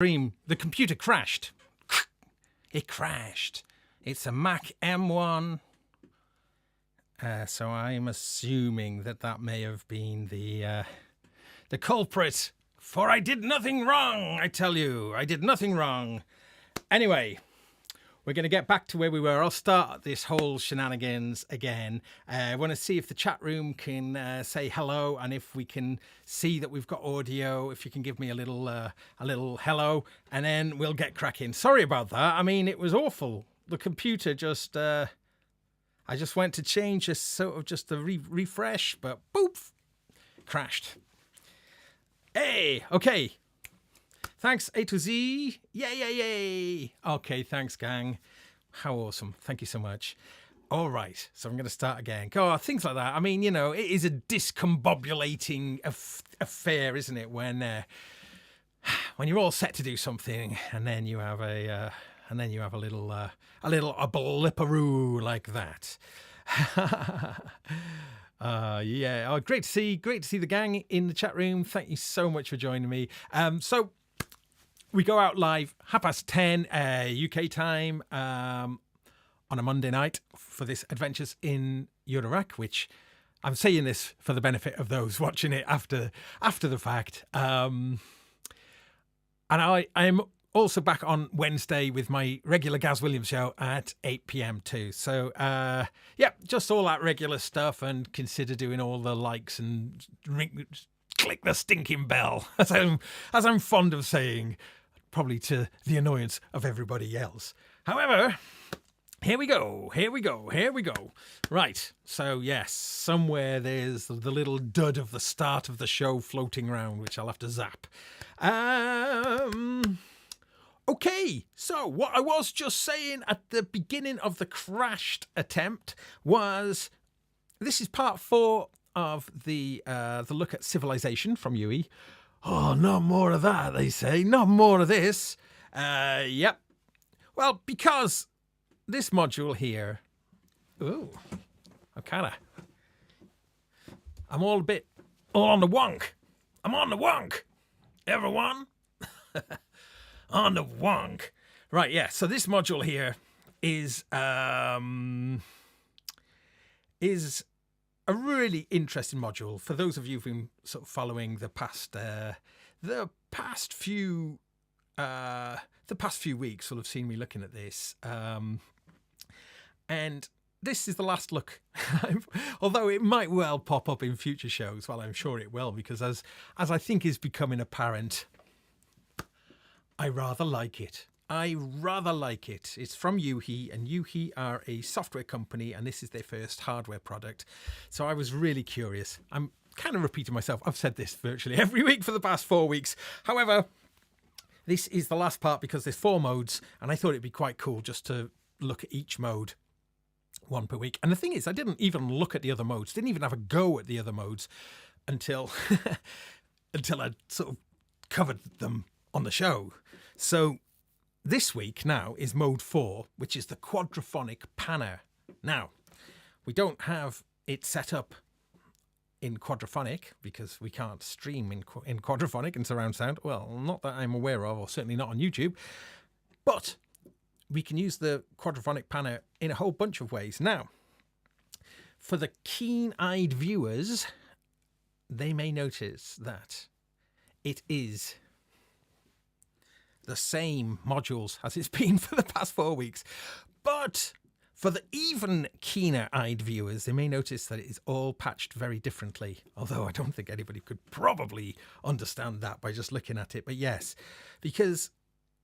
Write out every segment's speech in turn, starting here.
Dream, the computer crashed. It crashed. It's a Mac M1. So I'm assuming that may have been the culprit. For I did nothing wrong, I tell you. I did nothing wrong. Anyway, we're going to get back to where we were. I'll start this whole shenanigans again. I want to see if the chat room can say hello, and if we can see that we've got audio. If you can give me a little hello, and then we'll get cracking. Sorry about that. I mean, it was awful. The computer just I just went to change just a refresh, but poof, crashed. Hey, okay. Thanks, A to Z. Yay. Okay, thanks, gang. How awesome. Thank you so much. All right, so I'm going to start again. God, things like that. I mean, you know, it is a discombobulating affair, isn't it? When you're all set to do something, and then you have a little blipperoo like that. Yeah. Oh, great to see the gang in the chat room. Thank you so much for joining me. So we go out live 10:30 UK time on a Monday night for this Adventures in Eurorack, which I'm saying this for the benefit of those watching it after the fact. And I'm also back on Wednesday with my regular Gaz Williams show at 8 p.m. too. So, yeah, just all that regular stuff, and consider doing all the likes and click the stinking bell, as I'm fond of saying, probably to the annoyance of everybody else. However, here we go. Right, so yes, somewhere there's the little dud of the start of the show floating around, which I'll have to zap. Okay, so what I was just saying at the beginning of the crashed attempt was, this is part 4 of the look at CVilization from UE. Oh, not more of that, they say. Not more of this. Yep. Well, because this module here... Ooh. I'm all on the wonk. I'm on the wonk. Everyone? On the wonk. Right, yeah. So this module here is a really interesting module for those of you who've been sort of following the past few weeks. Will have seen me looking at this, and this is the last look. Although it might well pop up in future shows. Well, I'm sure it will, because as I think is becoming apparent, I rather like it. It's from Yuhi, and Yuhi are a software company, and this is their first hardware product. So I was really curious. I'm kind of repeating myself. I've said this virtually every week for the past 4 weeks. However, this is the last part because there's 4 modes, and I thought it'd be quite cool just to look at each mode one per week. And the thing is, I didn't even look at the other modes, didn't even have a go at the other modes until I sort of covered them on the show. So this week now is mode 4, which is the Quadraphonic panner. Now, we don't have it set up in Quadraphonic because we can't stream in Quadraphonic and surround sound. Well, not that I'm aware of, or certainly not on YouTube. But we can use the Quadraphonic panner in a whole bunch of ways. Now, for the keen-eyed viewers, they may notice that it is the same modules as it's been for the past 4 weeks. But for the even keener-eyed viewers, they may notice that it is all patched very differently. Although I don't think anybody could probably understand that by just looking at it. But yes, because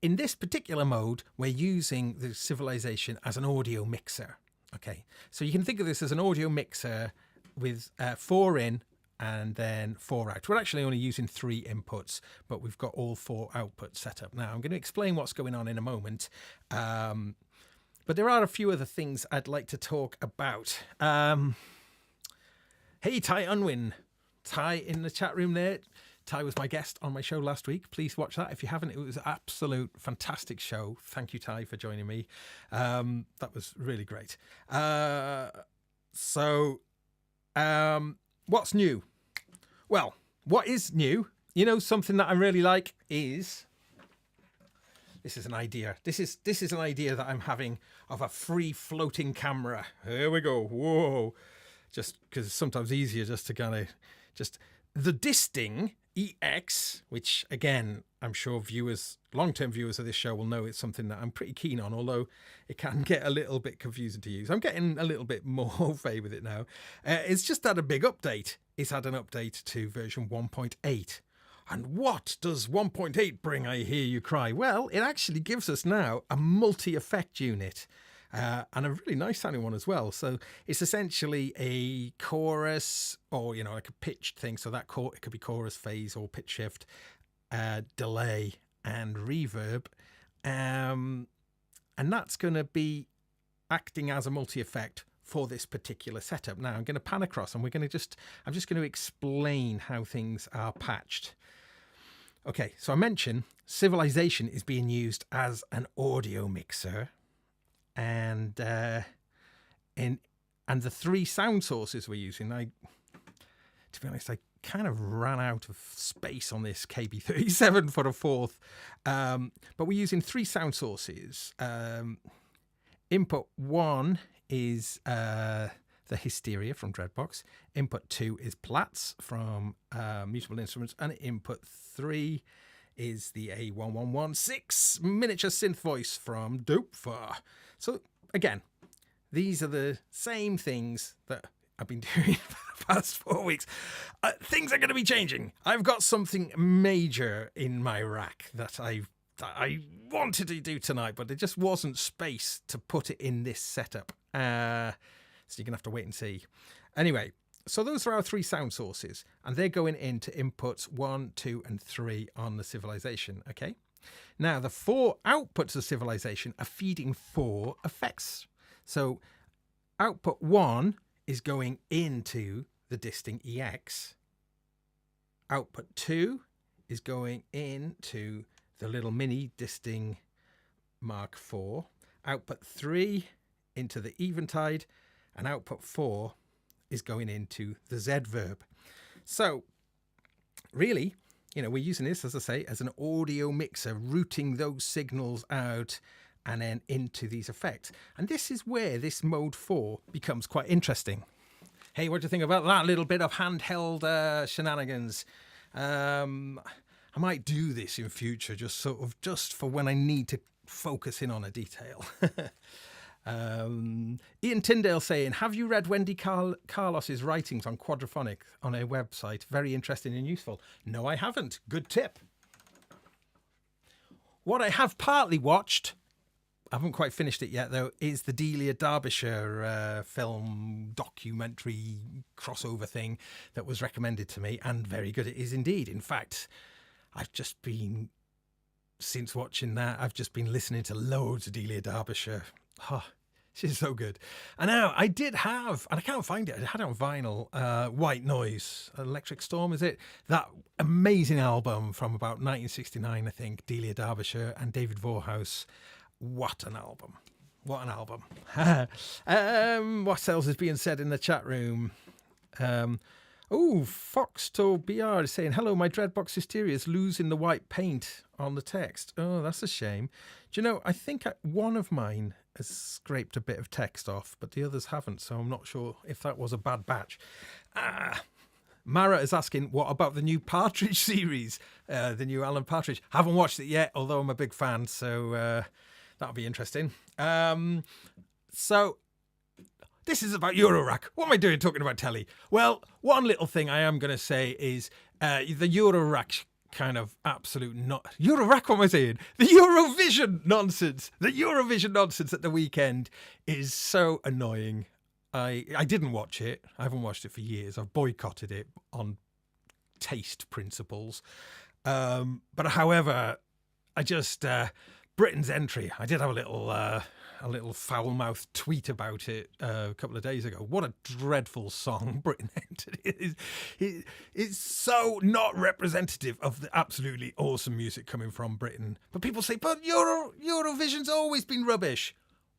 in this particular mode, we're using the CVilization as an audio mixer. Okay, so you can think of this as an audio mixer with 4 in and then 4 out. We're actually only using 3 inputs, but we've got all 4 outputs set up. Now, I'm going to explain what's going on in a moment. But there are a few other things I'd like to talk about. Hey, Ty Unwin. Ty in the chat room there. Ty was my guest on my show last week. Please watch that if you haven't. It was an absolute fantastic show. Thank you, Ty, for joining me. That was really great. What's new? Well, what is new? You know, something that I really like is This is an idea. This is an idea that I'm having of a free floating camera. Here we go. Whoa. Just because it's sometimes easier just to kind of just the Disting EX, which again, I'm sure long-term viewers of this show will know it's something that I'm pretty keen on, although it can get a little bit confusing to use. I'm getting a little bit more au fait with it now. It's just had a big update. It's had an update to version 1.8. And what does 1.8 bring, I hear you cry? Well, it actually gives us now a multi-effect unit. And a really nice sounding one as well. So it's essentially a chorus or, like a pitched thing. So that it could be chorus, phase or pitch shift, delay and reverb. And that's going to be acting as a multi-effect for this particular setup. Now I'm going to pan across and I'm just going to explain how things are patched. Okay, so I mentioned CVilization is being used as an audio mixer. And the three sound sources we're using, to be honest, I kind of ran out of space on this KB37 for a fourth. But we're using three sound sources. Input 1 is the Hysteria from Dreadbox. Input 2 is Platts from Mutable Instruments. And input 3 is the A1116 miniature synth voice from Dopefa. So again, these are the same things that I've been doing for the past 4 weeks. Things are going to be changing. I've got something major in my rack that I wanted to do tonight, but there just wasn't space to put it in this setup. So you're going to have to wait and see. Anyway, so those are our three sound sources, and they're going into inputs 1, 2, and 3 on the CVilization, okay? Now, the 4 outputs of CVilization are feeding 4 effects. So output 1 is going into the Disting EX. Output 2 is going into the little mini Disting Mark IV. Output 3 into the Eventide, and output 4 is going into the Z-Verb. So really, we're using this, as I say, as an audio mixer, routing those signals out and then into these effects. And this is where this mode 4 becomes quite interesting. Hey, what do you think about that little bit of handheld shenanigans? I might do this in future, just for when I need to focus in on a detail. Ian Tyndale saying, have you read Wendy Carlos's writings on Quadraphonic on her website? Very interesting and useful. No, I haven't. Good tip. What I have partly watched, I haven't quite finished it yet though, is the Delia Derbyshire film documentary crossover thing that was recommended to me, and very good it is indeed. In fact, since watching that, I've just been listening to loads of Delia Derbyshire. Oh, she's so good. And now I did have, and I can't find it, I had it on vinyl, White Noise, Electric Storm, is it? That amazing album from about 1969, I think, Delia Derbyshire and David Vorhaus. What an album. What an album. What else is being said in the chat room? Foxto BR is saying, hello, my Dreadbox Hysteria is losing the white paint on the text. Oh, that's a shame. Do you know, I think one of mine has scraped a bit of text off, but the others haven't, so I'm not sure if that was a bad batch. Mara is asking, what about the new Partridge series? The new Alan Partridge. Haven't watched it yet, although I'm a big fan, so that'll be interesting. So this is about Eurorack. What am I doing talking about telly? Well, one little thing I am going to say is the Eurorack kind of absolute Eurorack, what am I saying? The Eurovision nonsense. The Eurovision nonsense at the weekend is so annoying. I didn't watch it. I haven't watched it for years. I've boycotted it on taste principles. But however, I just Britain's entry. I did have a little foul-mouthed tweet about it a couple of days ago. What a dreadful song Britain entered. It's so not representative of the absolutely awesome music coming from Britain. But people say, but Eurovision's always been rubbish.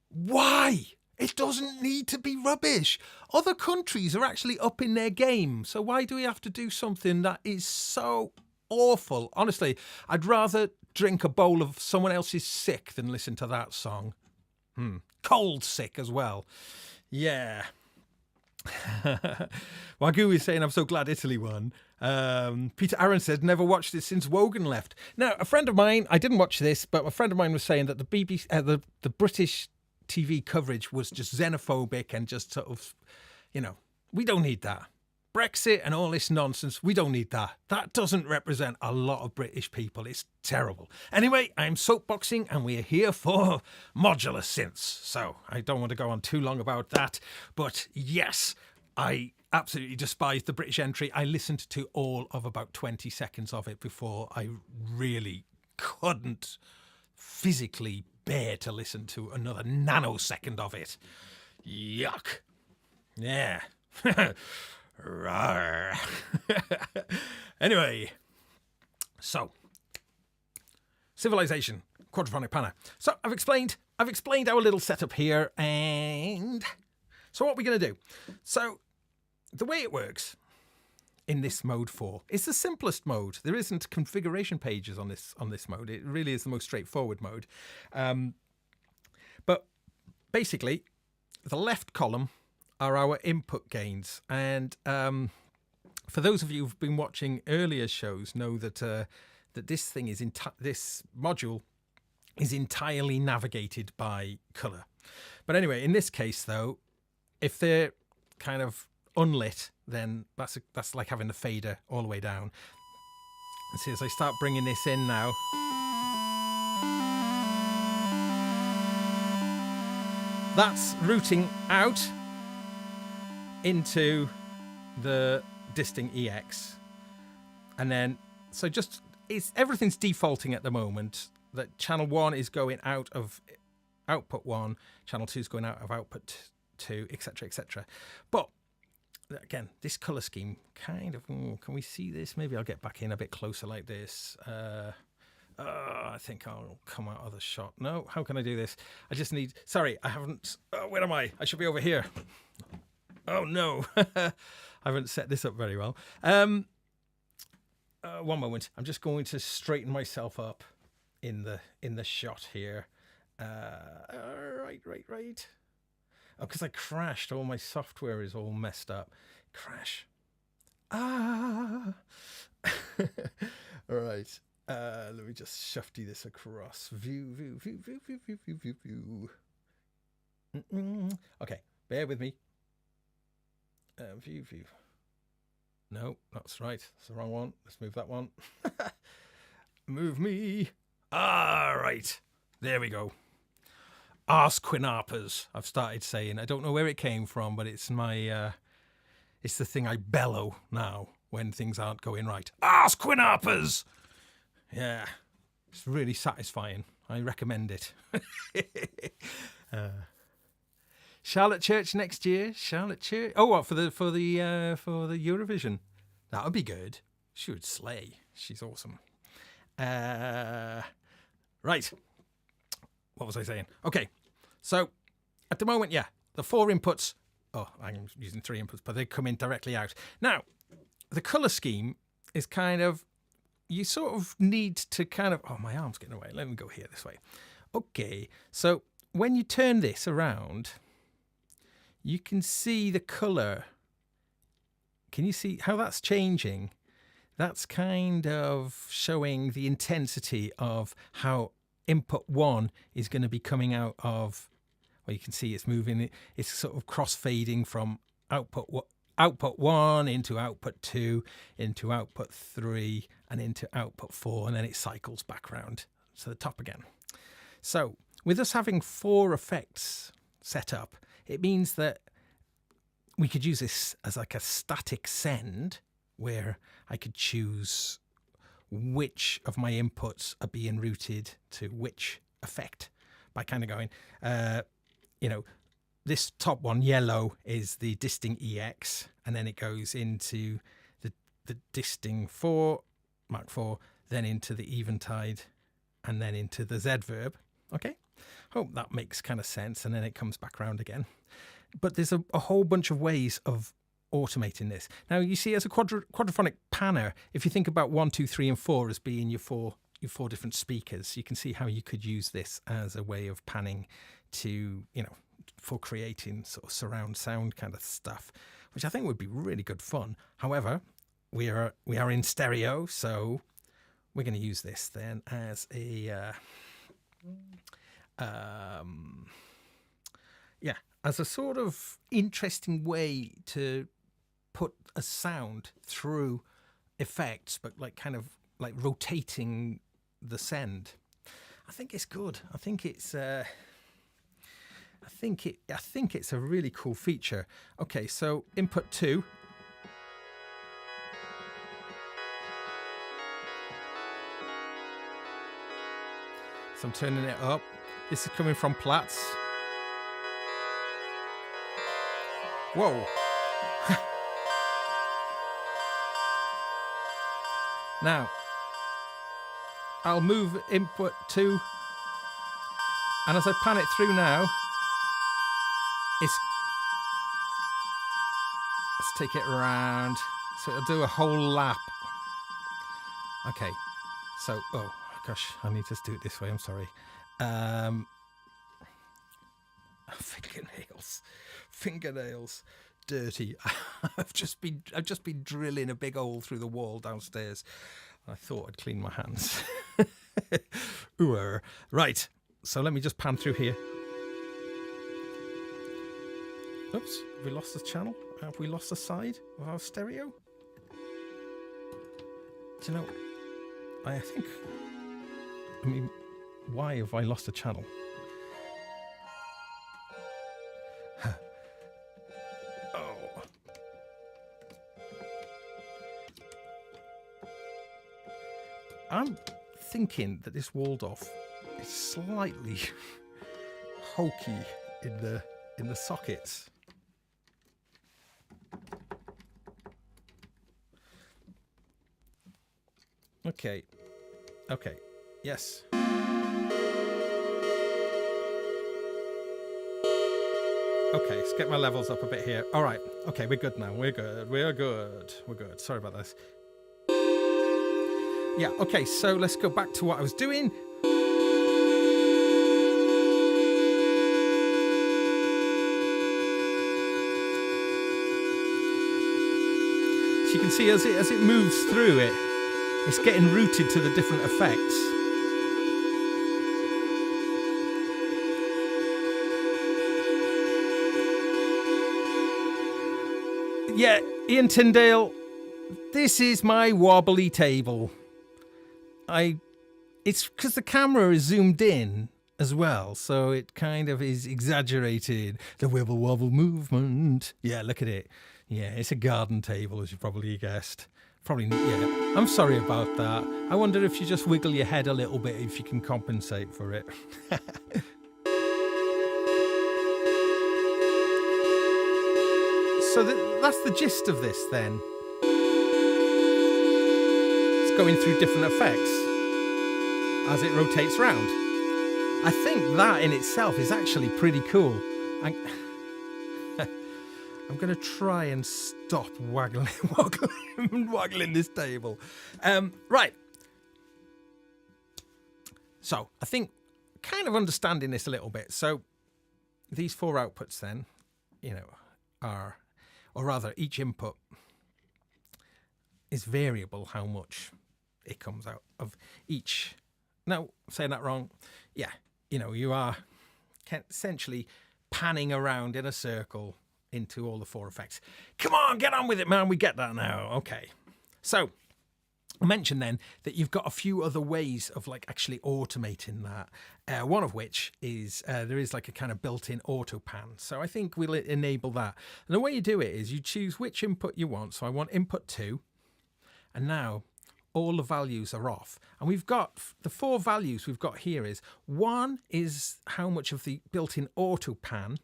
Why? It doesn't need to be rubbish. Other countries are actually up in their game. So why do we have to do something that is so awful? Honestly, I'd rather drink a bowl of someone else's sick than listen to that song. Cold sick as well. Yeah. Wagyu is saying, I'm so glad Italy won. Peter Aaron says, never watched it since Wogan left. Now, a friend of mine, I didn't watch this, but a friend of mine was saying that the BBC, the British TV coverage was just xenophobic and just sort of, we don't need that. Brexit and all this nonsense, we don't need that. That doesn't represent a lot of British people. It's terrible. Anyway, I'm soapboxing and we're here for modular synths. So I don't want to go on too long about that. But yes, I absolutely despise the British entry. I listened to all of about 20 seconds of it before I really couldn't physically bear to listen to another nanosecond of it. Yuck. Yeah. Rawr. Anyway, so CVilization, Quadraphonic Panner. So I've explained our little setup here, and so what we're going to do. So the way it works in this mode 4 is the simplest mode. There isn't configuration pages on this mode. It really is the most straightforward mode. But basically, the left column are our input gains, and for those of you who've been watching earlier shows know that that this thing is this module is entirely navigated by color. But anyway, in this case though, if they're kind of unlit, then that's like having the fader all the way down. And see, as I start bringing this in now, that's routing out into the Disting EX, and then so just everything's defaulting at the moment. That channel 1 is going out of output 1, channel 2 is going out of output 2, etc., etc. But again, this color scheme kind of can we see this? Maybe I'll get back in a bit closer like this. I think I'll come out of the shot. No, how can I do this? I just need. Sorry, I haven't. Where am I? I should be over here. Oh no, I haven't set this up very well. One moment, I'm just going to straighten myself up in the shot here. Right. Oh, because I crashed. All my software is all messed up. Crash. All right. Let me just shufty this across. View. Okay, bear with me. View. No, that's right. That's the wrong one. Let's move that one. Move me. Right. There we go. Arse Quinarpers, I've started saying. I don't know where it came from, but it's my... it's the thing I bellow now when things aren't going right. Arse Quinarpers! Yeah. It's really satisfying. I recommend it. Charlotte Church next year. Charlotte Church. Oh, what for the Eurovision? That would be good. She would slay. She's awesome. Right. What was I saying? Okay. So at the moment, yeah, the 4 inputs. Oh, I'm using 3 inputs, but they come in directly out. Now, the color scheme is kind of. You sort of need to kind of. Oh, my arm's getting away. Let me go here this way. Okay. So when you turn this around, you can see the color. Can you see how that's changing? That's kind of showing the intensity of how input 1 is going to be coming out of. Well, you can see it's moving. It's sort of cross-fading from output 1 into output 2, into output 3, and into output 4, and then it cycles back round to the top again. So with us having 4 effects set up, it means that we could use this as like a static send, where I could choose which of my inputs are being routed to which effect by kind of going, this top one, yellow, is the Disting EX, and then it goes into the Disting 4, Mark 4, then into the Eventide, and then into the Z verb. Okay, hope that makes kind of sense, and then it comes back around again. But there's a whole bunch of ways of automating this. Now, you see, as a quadraphonic panner, if you think about 1, 2, 3, and 4 as being your 4 your 4 different speakers, you can see how you could use this as a way of panning to, for creating sort of surround sound kind of stuff, which I think would be really good fun. However, we are in stereo, so we're going to use this then as a as a sort of interesting way to put a sound through effects, but like kind of like rotating the send. I think it's good. I think it's I think it's a really cool feature. Okay, so input 2. So I'm turning it up. This is coming from Platts. Whoa. Now, I'll move input 2, and as I pan it through now, let's take it around, so it'll do a whole lap. Okay, so, oh gosh, I need to do it this way, I'm sorry. Fingernails, dirty. I've just been drilling a big hole through the wall downstairs. I thought I'd clean my hands. Ooh, right, so let me just pan through here. Oops, have we lost the channel? Have we lost the side of our stereo? Do you know, I mean, why have I lost the channel? I'm thinking that this Waldorf is slightly hokey in the sockets. Okay, yes. Okay, let's get my levels up a bit here. All right, okay, we're good now. We're good. Sorry about this. Yeah, okay, so let's go back to what I was doing. So you can see as it moves through it, it's getting routed to the different effects. Yeah, Ian Tyndale, this is my wobbly table. It's because the camera is zoomed in as well, so it kind of is exaggerated. The wibble wobble movement. Yeah, look at it. Yeah, it's a garden table, as you probably guessed. Yeah. I'm sorry about that. I wonder if you just wiggle your head a little bit, if you can compensate for it. So that's the gist of this then. It's going through different effects as it rotates round. I think that in itself is actually pretty cool. I'm going to try and stop waggling this table. Right. So I think kind of understanding this a little bit. So these 4 outputs then, are, or rather each input is variable how much it comes out of each. Now, I'm saying that wrong. Yeah, you are essentially panning around in a circle into all the 4 effects. Come on, get on with it, man. We get that now. Okay. So I mentioned then that you've got a few other ways of like actually automating that. One of which is there is like a kind of built-in auto pan. So I think we'll enable that. And the way you do it is you choose which input you want. So I want input 2. And now all the values are off. And we've got the 4 values we've got here is 1 is how much of the built-in auto pan.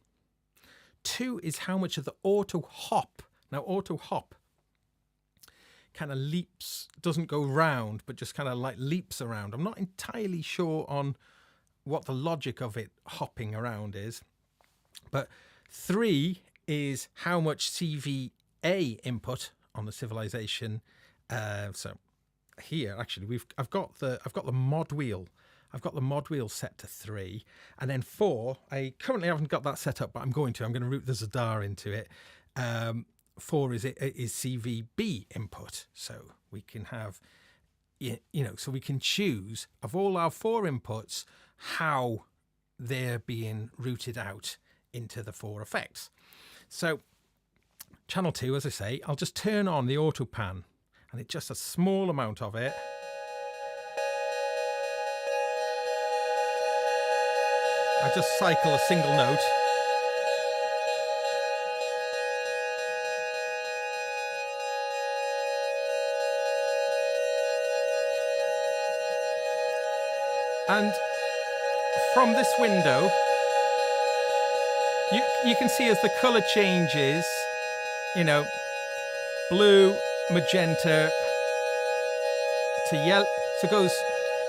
2 is how much of the auto hop. Now auto hop kind of leaps, doesn't go round, but just kind of like leaps around. I'm not entirely sure on what the logic of it hopping around is. But 3 is how much CVA input on the CVilization. So here actually I've got the mod wheel. I've got the mod wheel set to 3, and then 4. I currently haven't got that set up, but I'm going to route the Zadar into it. 4 is CVB input, so we can have, so we can choose of all our 4 inputs how they're being routed out into the 4 effects. So channel 2, as I say, I'll just turn on the auto pan, and it's just a small amount of it. I just cycle a single note. And from this window, you can see as the color changes, blue, magenta to yellow. So it goes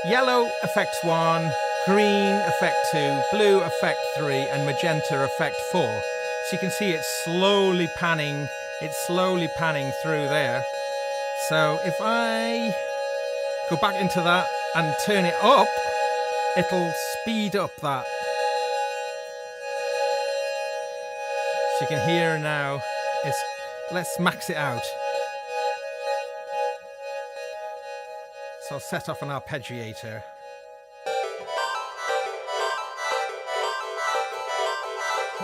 yellow, effect 1, green, effect 2, blue, effect 3, and magenta, effect 4. So you can see it's slowly panning. It's slowly panning through there. So if I go back into that and turn it up, it'll speed up that. So you can hear now. Let's max it out. So I'll set off an arpeggiator.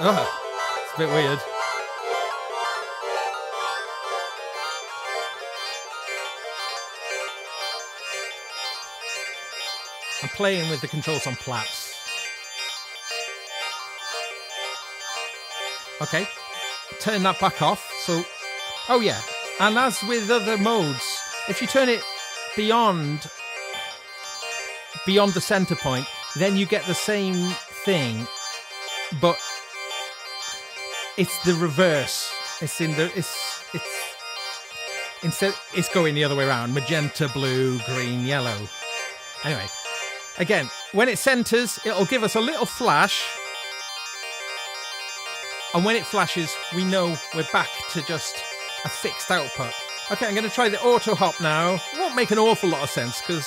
It's a bit weird. I'm playing with the controls on plaits. Okay, turn that back off. So, oh yeah, and as with other modes, if you turn it beyond the center point, then you get the same thing, but it's the reverse. Instead it's going the other way around. Magenta, blue, green, yellow. Anyway, again, when it centers, it'll give us a little flash. And when it flashes, we know we're back to just a fixed output. Okay, I'm going to try the auto hop now. It won't make an awful lot of sense because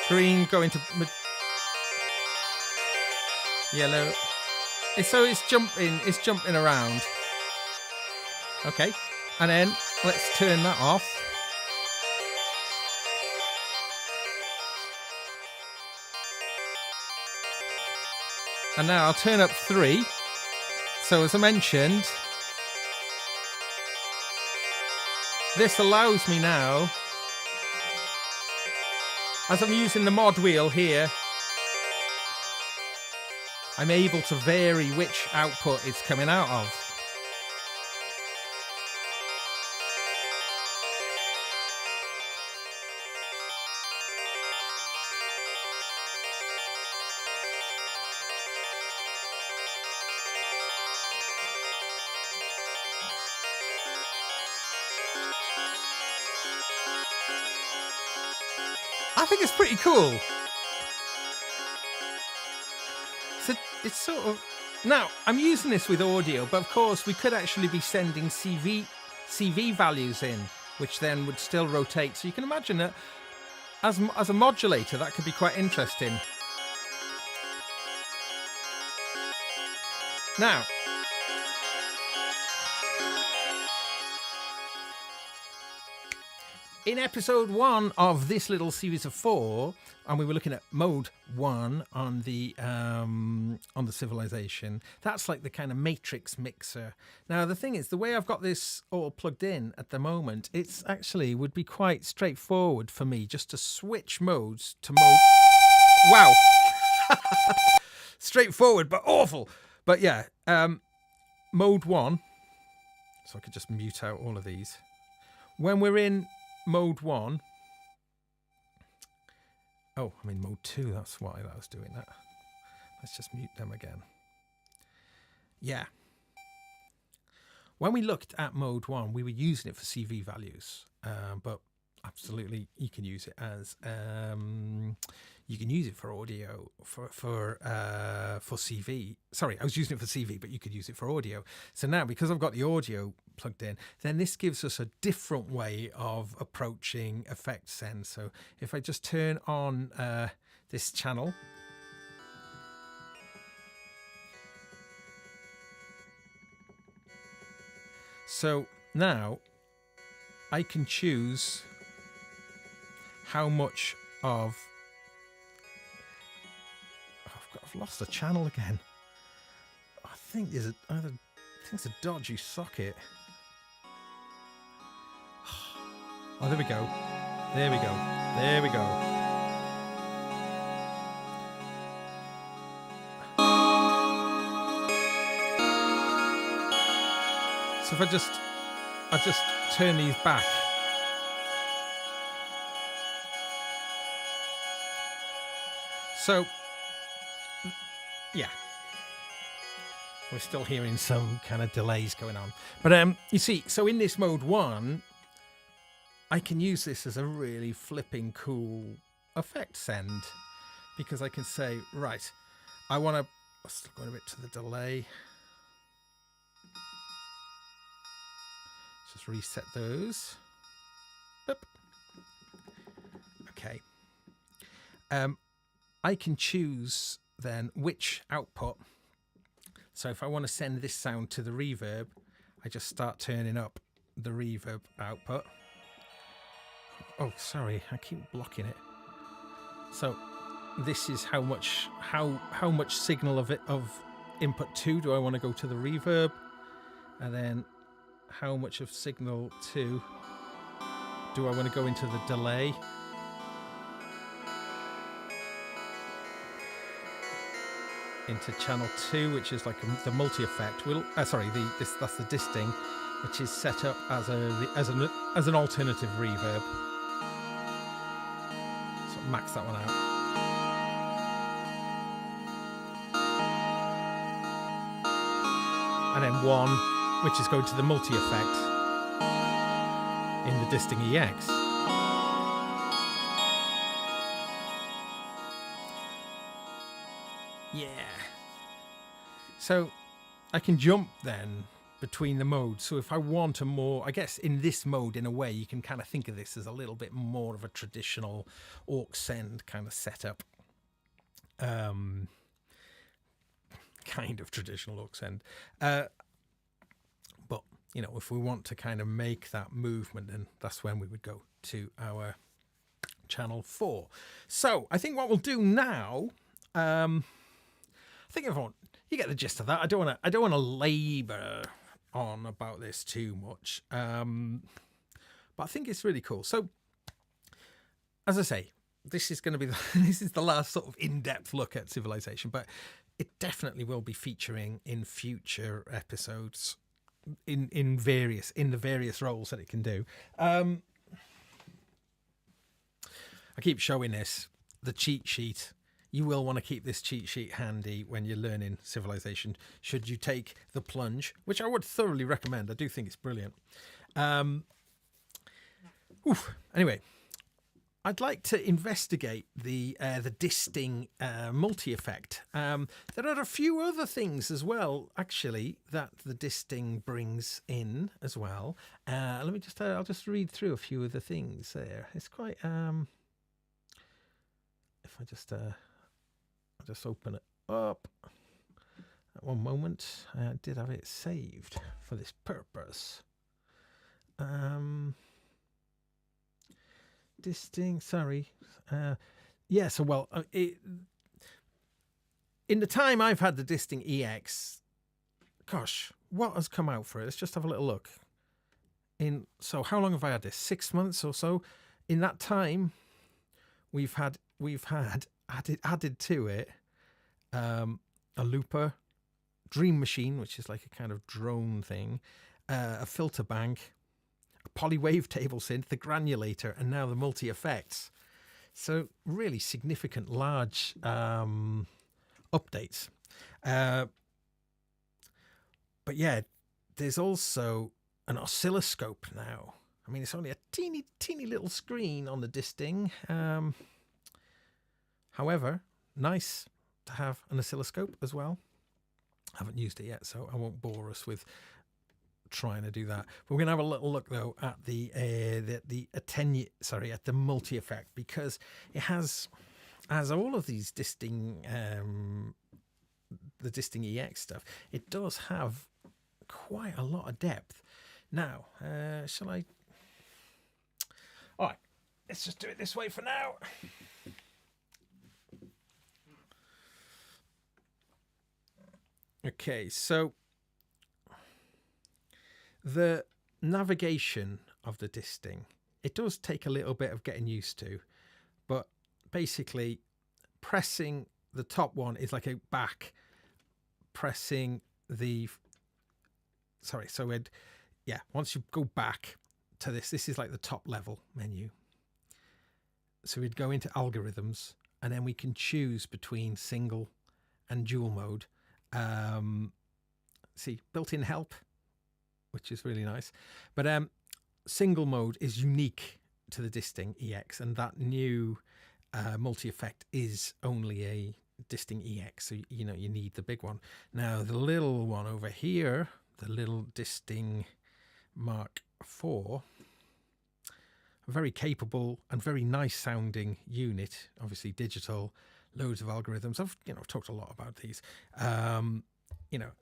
green going to yellow. So it's jumping around. Okay, and then let's turn that off. And now I'll turn up 3. So as I mentioned, this allows me now, as I'm using the mod wheel here, I'm able to vary which output it's coming out of. I think it's pretty cool. So it's sort of... Now, I'm using this with audio, but of course we could actually be sending CV values in, which then would still rotate. So you can imagine that as a modulator, that could be quite interesting. Now, in episode 1 of this little series of 4, and we were looking at mode 1 on the CVilization, that's like the kind of matrix mixer. Now the thing is, the way I've got this all plugged in at the moment, it's actually would be quite straightforward for me just to switch modes to mode. Wow, straightforward but awful. But yeah, mode 1. So I could just mute out all of these. When we're in mode 1. Oh, I'm in mode 2. That's why I was doing that. Let's just mute them again. Yeah. When we looked at mode 1, we were using it for CV values, but absolutely you can use it as you can use it for audio for CV. Sorry, I was using it for CV, but you could use it for audio. So now, because I've got the audio plugged in, then this gives us a different way of approaching effect send. So if I just turn on this channel, so now I can choose how much of... I've lost the channel again. I think there's it's a dodgy socket. Oh, there we go. There we go. There we go. So if I just turn these back. So, yeah, we're still hearing some kind of delays going on. But you see, so in this mode 1, I can use this as a really flipping cool effect send, because I can say, right, I want to... Still going a bit to the delay. Just reset those. Boop. Okay. I can choose then which output. So if I want to send this sound to the reverb, I just start turning up the reverb output. Oh, sorry, I keep blocking it. So this is how much signal of input 2 do I want to go to the reverb, and then how much of signal 2 do I want to go into the delay. Into channel 2, which is like the multi-effect. That's the disting, which is set up as an alternative reverb. So max that one out. And then 1, which is going to the multi-effect in the Disting EX. Yeah. So I can jump then between the modes. So if I want a more, I guess in this mode, in a way, you can kind of think of this as a little bit more of a traditional aux send kind of setup. Kind of traditional aux send. But, you know, if we want to kind of make that movement, then that's when we would go to our channel 4. So I think what we'll do now, I think everyone, you get the gist of that. I don't want to labour on about this too much, but I think it's really cool. So, as I say, this is going to be this is the last sort of in-depth look at CVilization, but it definitely will be featuring in future episodes in the various roles that it can do. I keep showing this, the cheat sheet. You will want to keep this cheat sheet handy when you're learning CVilization, should you take the plunge, which I would thoroughly recommend. I do think it's brilliant. Anyway, I'd like to investigate the disting multi-effect. There are a few other things as well, actually, that the disting brings in as well. Let me just, I'll just read through a few of the things there. It's quite, if I just... I'll just open it up. At one moment, I did have it saved for this purpose. Disting, sorry. Yeah, so well, in the time I've had the Disting EX, gosh, what has come out for it? Let's just have a little look. So how long have I had this? 6 months or so. In that time, we've had added to it a looper, Dream Machine, which is like a kind of drone thing, a filter bank, a polywave table synth, the granulator, and now the multi-effects. So really significant, large updates. But yeah, there's also an oscilloscope now. I mean, it's only a teeny little screen on the Disting. However, nice to have an oscilloscope as well. I haven't used it yet, so I won't bore us with trying to do that. But we're going to have a little look though at the multi effect, because it has, as all of these Disting the Disting EX stuff, it does have quite a lot of depth. Now, shall I? All right, let's just do it this way for now. Okay, so the navigation of the Disting, it does take a little bit of getting used to, but basically pressing the top one is like a back, pressing the, sorry, so once you go back to this is like the top level menu. So we'd go into algorithms, and then we can choose between single and dual mode. See, built-in help, which is really nice. But single mode is unique to the Disting EX, and that new multi-effect is only a Disting EX, so you need the big one. Now the little one over here, the little Disting Mark IV, a very capable and very nice sounding unit, obviously digital, loads of algorithms. I've talked a lot about these, and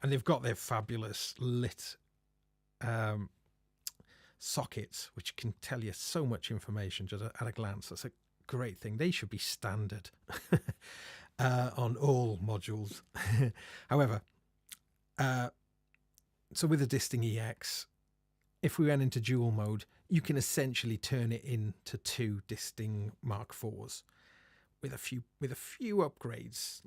they've got their fabulous lit sockets, which can tell you so much information just at a glance. That's a great thing. They should be standard on all modules. However, so with the Disting EX, if we went into dual mode, you can essentially turn it into two Disting Mark IVs with a few upgrades.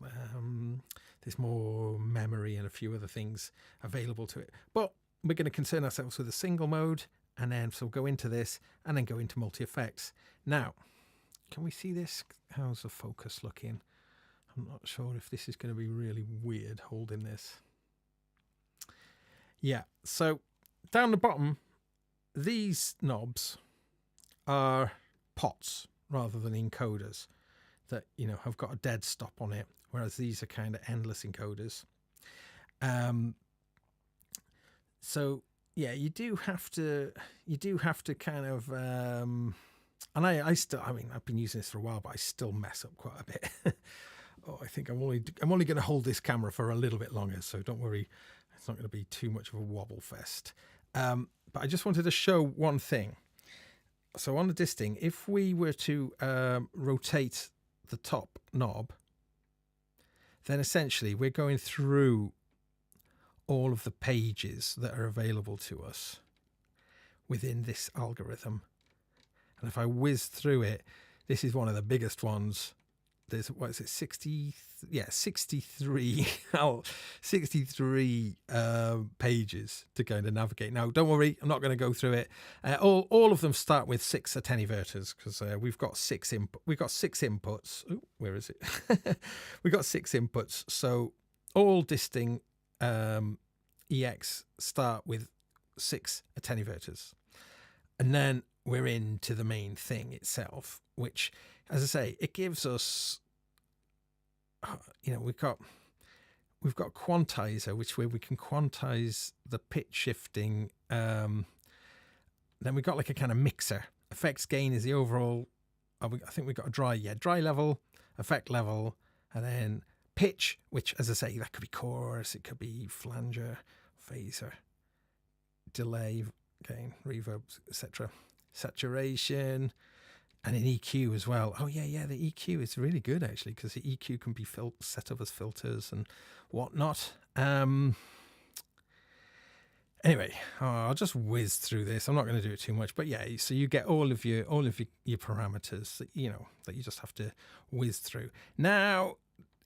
There's more memory and a few other things available to it. But we're going to concern ourselves with a single mode, and then so go into this and then go into multi effects. Now, can we see this? How's the focus looking? I'm not sure if this is going to be really weird holding this. Yeah, so down the bottom, these knobs are pots rather than encoders that have got a dead stop on it, whereas these are kind of endless encoders. So yeah, you do have to kind of and I've been using this for a while, but I still mess up quite a bit. Oh, I think I'm only going to hold this camera for a little bit longer, so don't worry, it's not going to be too much of a wobble fest. But I just wanted to show one thing. So on the Disting, if we were to rotate the top knob, then essentially we're going through all of the pages that are available to us within this algorithm. And if I whiz through it, this is one of the biggest ones. There's, what is it, 63 pages to kind of navigate. Now, don't worry, I'm not going to go through it. All of them start with 6 attenuverters, because we've got six inputs. Ooh, where is it? We've got 6 inputs. So all Disting EX start with 6 attenuverters. And then we're into the main thing itself, which, as I say, it gives us, we've got quantizer, which where we can quantize the pitch shifting. Then we've got like a kind of mixer. Effects gain is the overall. I think we've got a dry level, effect level, and then pitch, which, as I say, that could be chorus, it could be flanger, phaser, delay, gain, reverb, etc. Saturation, and an EQ as well. Oh yeah, the EQ is really good actually, because the EQ can be set up as filters and whatnot. Anyway, I'll just whiz through this. I'm not going to do it too much, but yeah, so you get all of your parameters that you just have to whiz through. Now,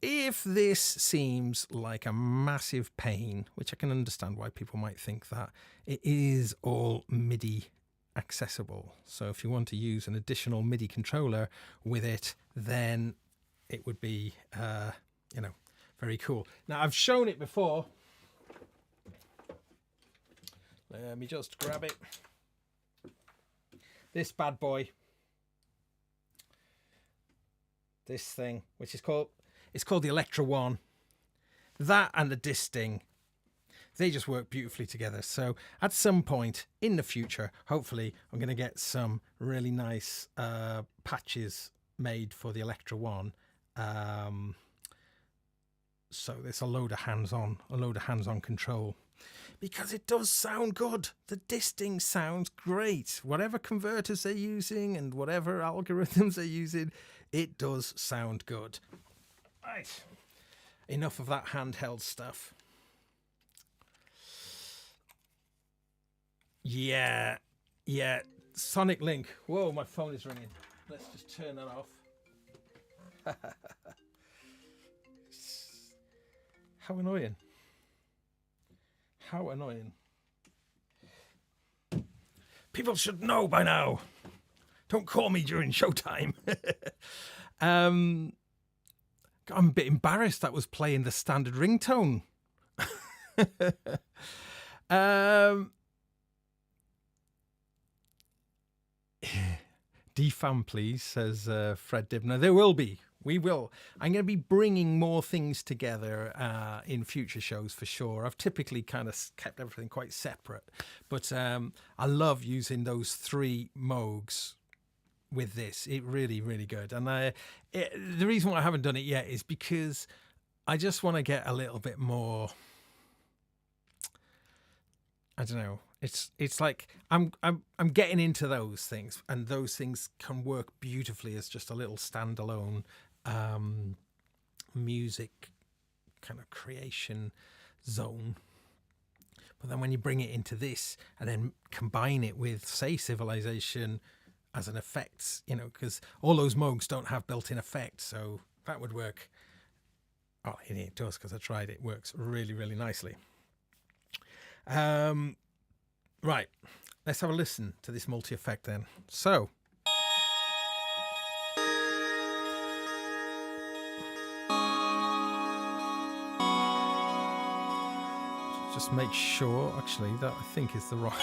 if this seems like a massive pain, which I can understand why people might think that, it is all MIDI accessible. So if you want to use an additional MIDI controller with it, then it would be, very cool. Now, I've shown it before. Let me just grab it. This bad boy. this thing, which is called the Electra One. That and the Disting, they just work beautifully together. So at some point in the future, hopefully, I'm going to get some really nice patches made for the Electra One. So there's a load of hands-on control, because it does sound good. The Disting sounds great. Whatever converters they're using and whatever algorithms they're using, it does sound good. Right. Enough of that handheld stuff. Yeah. Sonic Link. Whoa, my phone is ringing. Let's just turn that off. How annoying. How annoying. People should know by now. Don't call me during showtime. I'm a bit embarrassed that was playing the standard ringtone. Defam, please, says Fred Dibner. There will be. We will. I'm going to be bringing more things together in future shows for sure. I've typically kind of kept everything quite separate, but I love using those 3 Moogs with this. It really, really good. And the reason why I haven't done it yet is because I just want to get a little bit more. I don't know. It's like I'm getting into those things, and those things can work beautifully as just a little standalone music kind of creation zone. But then when you bring it into this and then combine it with, say, CVilization as an effect, you know, because all those Moogs don't have built-in effects, so that would work. Oh, it does, because I tried it. It works really, really nicely. Right, let's have a listen to this multi-effect then. So, just make sure, actually, that I think is the right.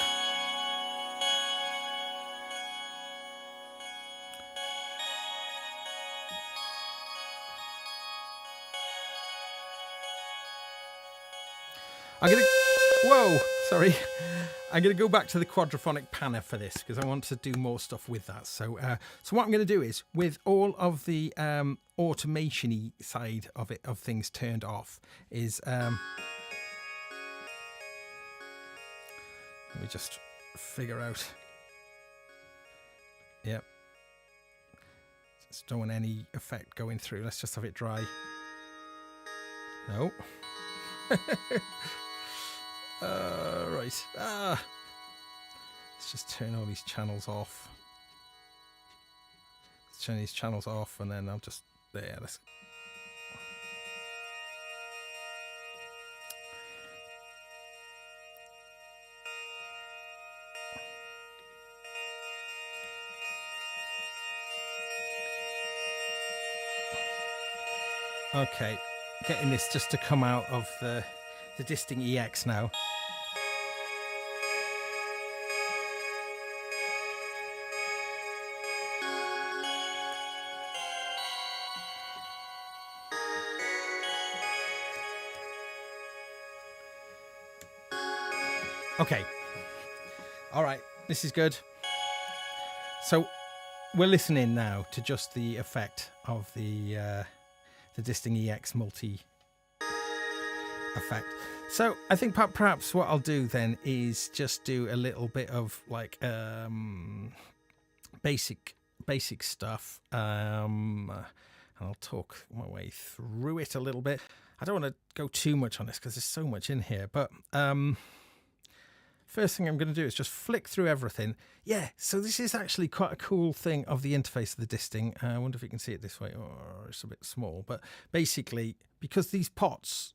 Whoa, sorry. I'm going to go back to the Quadraphonic panner for this, because I want to do more stuff with that. So what I'm going to do is, with all of the automation-y side of it, of things turned off, is let me just figure out. Yep. Just don't want any effect going through. Let's just have it dry. No. Right. Let's just turn all these channels off. Let's turn these channels off, and then I'll just there. Let's. Okay, getting this just to come out of the Disting EX now. Okay. All right, this is good. So we're listening now to just the effect of the Disting EX multi effect. So I think perhaps what I'll do then is just do a little bit of like basic stuff. And I'll talk my way through it a little bit. I don't want to go too much on this because there's so much in here, but first thing I'm going to do is just flick through everything. Yeah, so this is actually quite a cool thing of the interface of the Disting. I wonder if you can see it this way, or it's a bit small. But basically, because these pots,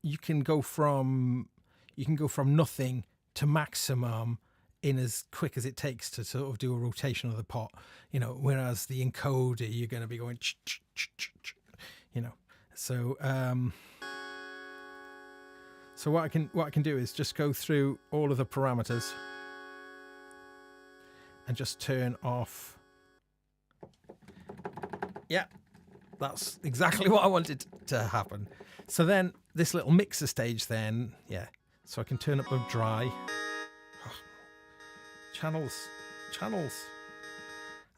you can go from nothing to maximum in as quick as it takes to sort of do a rotation of the pot, you know. Whereas the encoder, you're going to be going, you know. So so what I can do is just go through all of the parameters and just turn off. Yeah, That's exactly what I wanted to happen. So then this little mixer stage then, yeah. So I can turn up the dry. Oh, channels.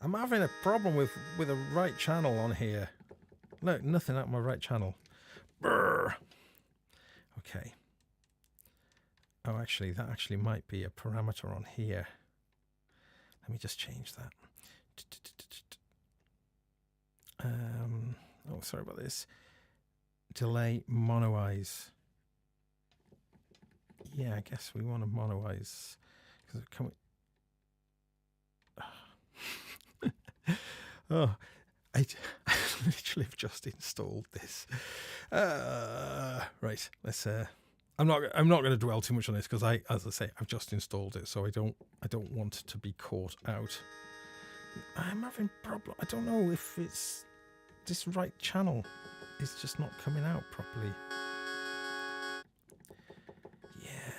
I'm having a problem with a right channel on here. No, nothing at my right channel. Brr. Okay. Oh, actually, that actually might be a parameter on here. Let me just change that. Oh, sorry about this. Delay monoize. Yeah, I guess we want to monoize because it come. Oh, I literally have just installed this. Right, let's. I'm not going to dwell too much on this because as I say, I've just installed it, so I don't want to be caught out. I'm having problem. I don't know if it's this right channel is just not coming out properly. Yeah,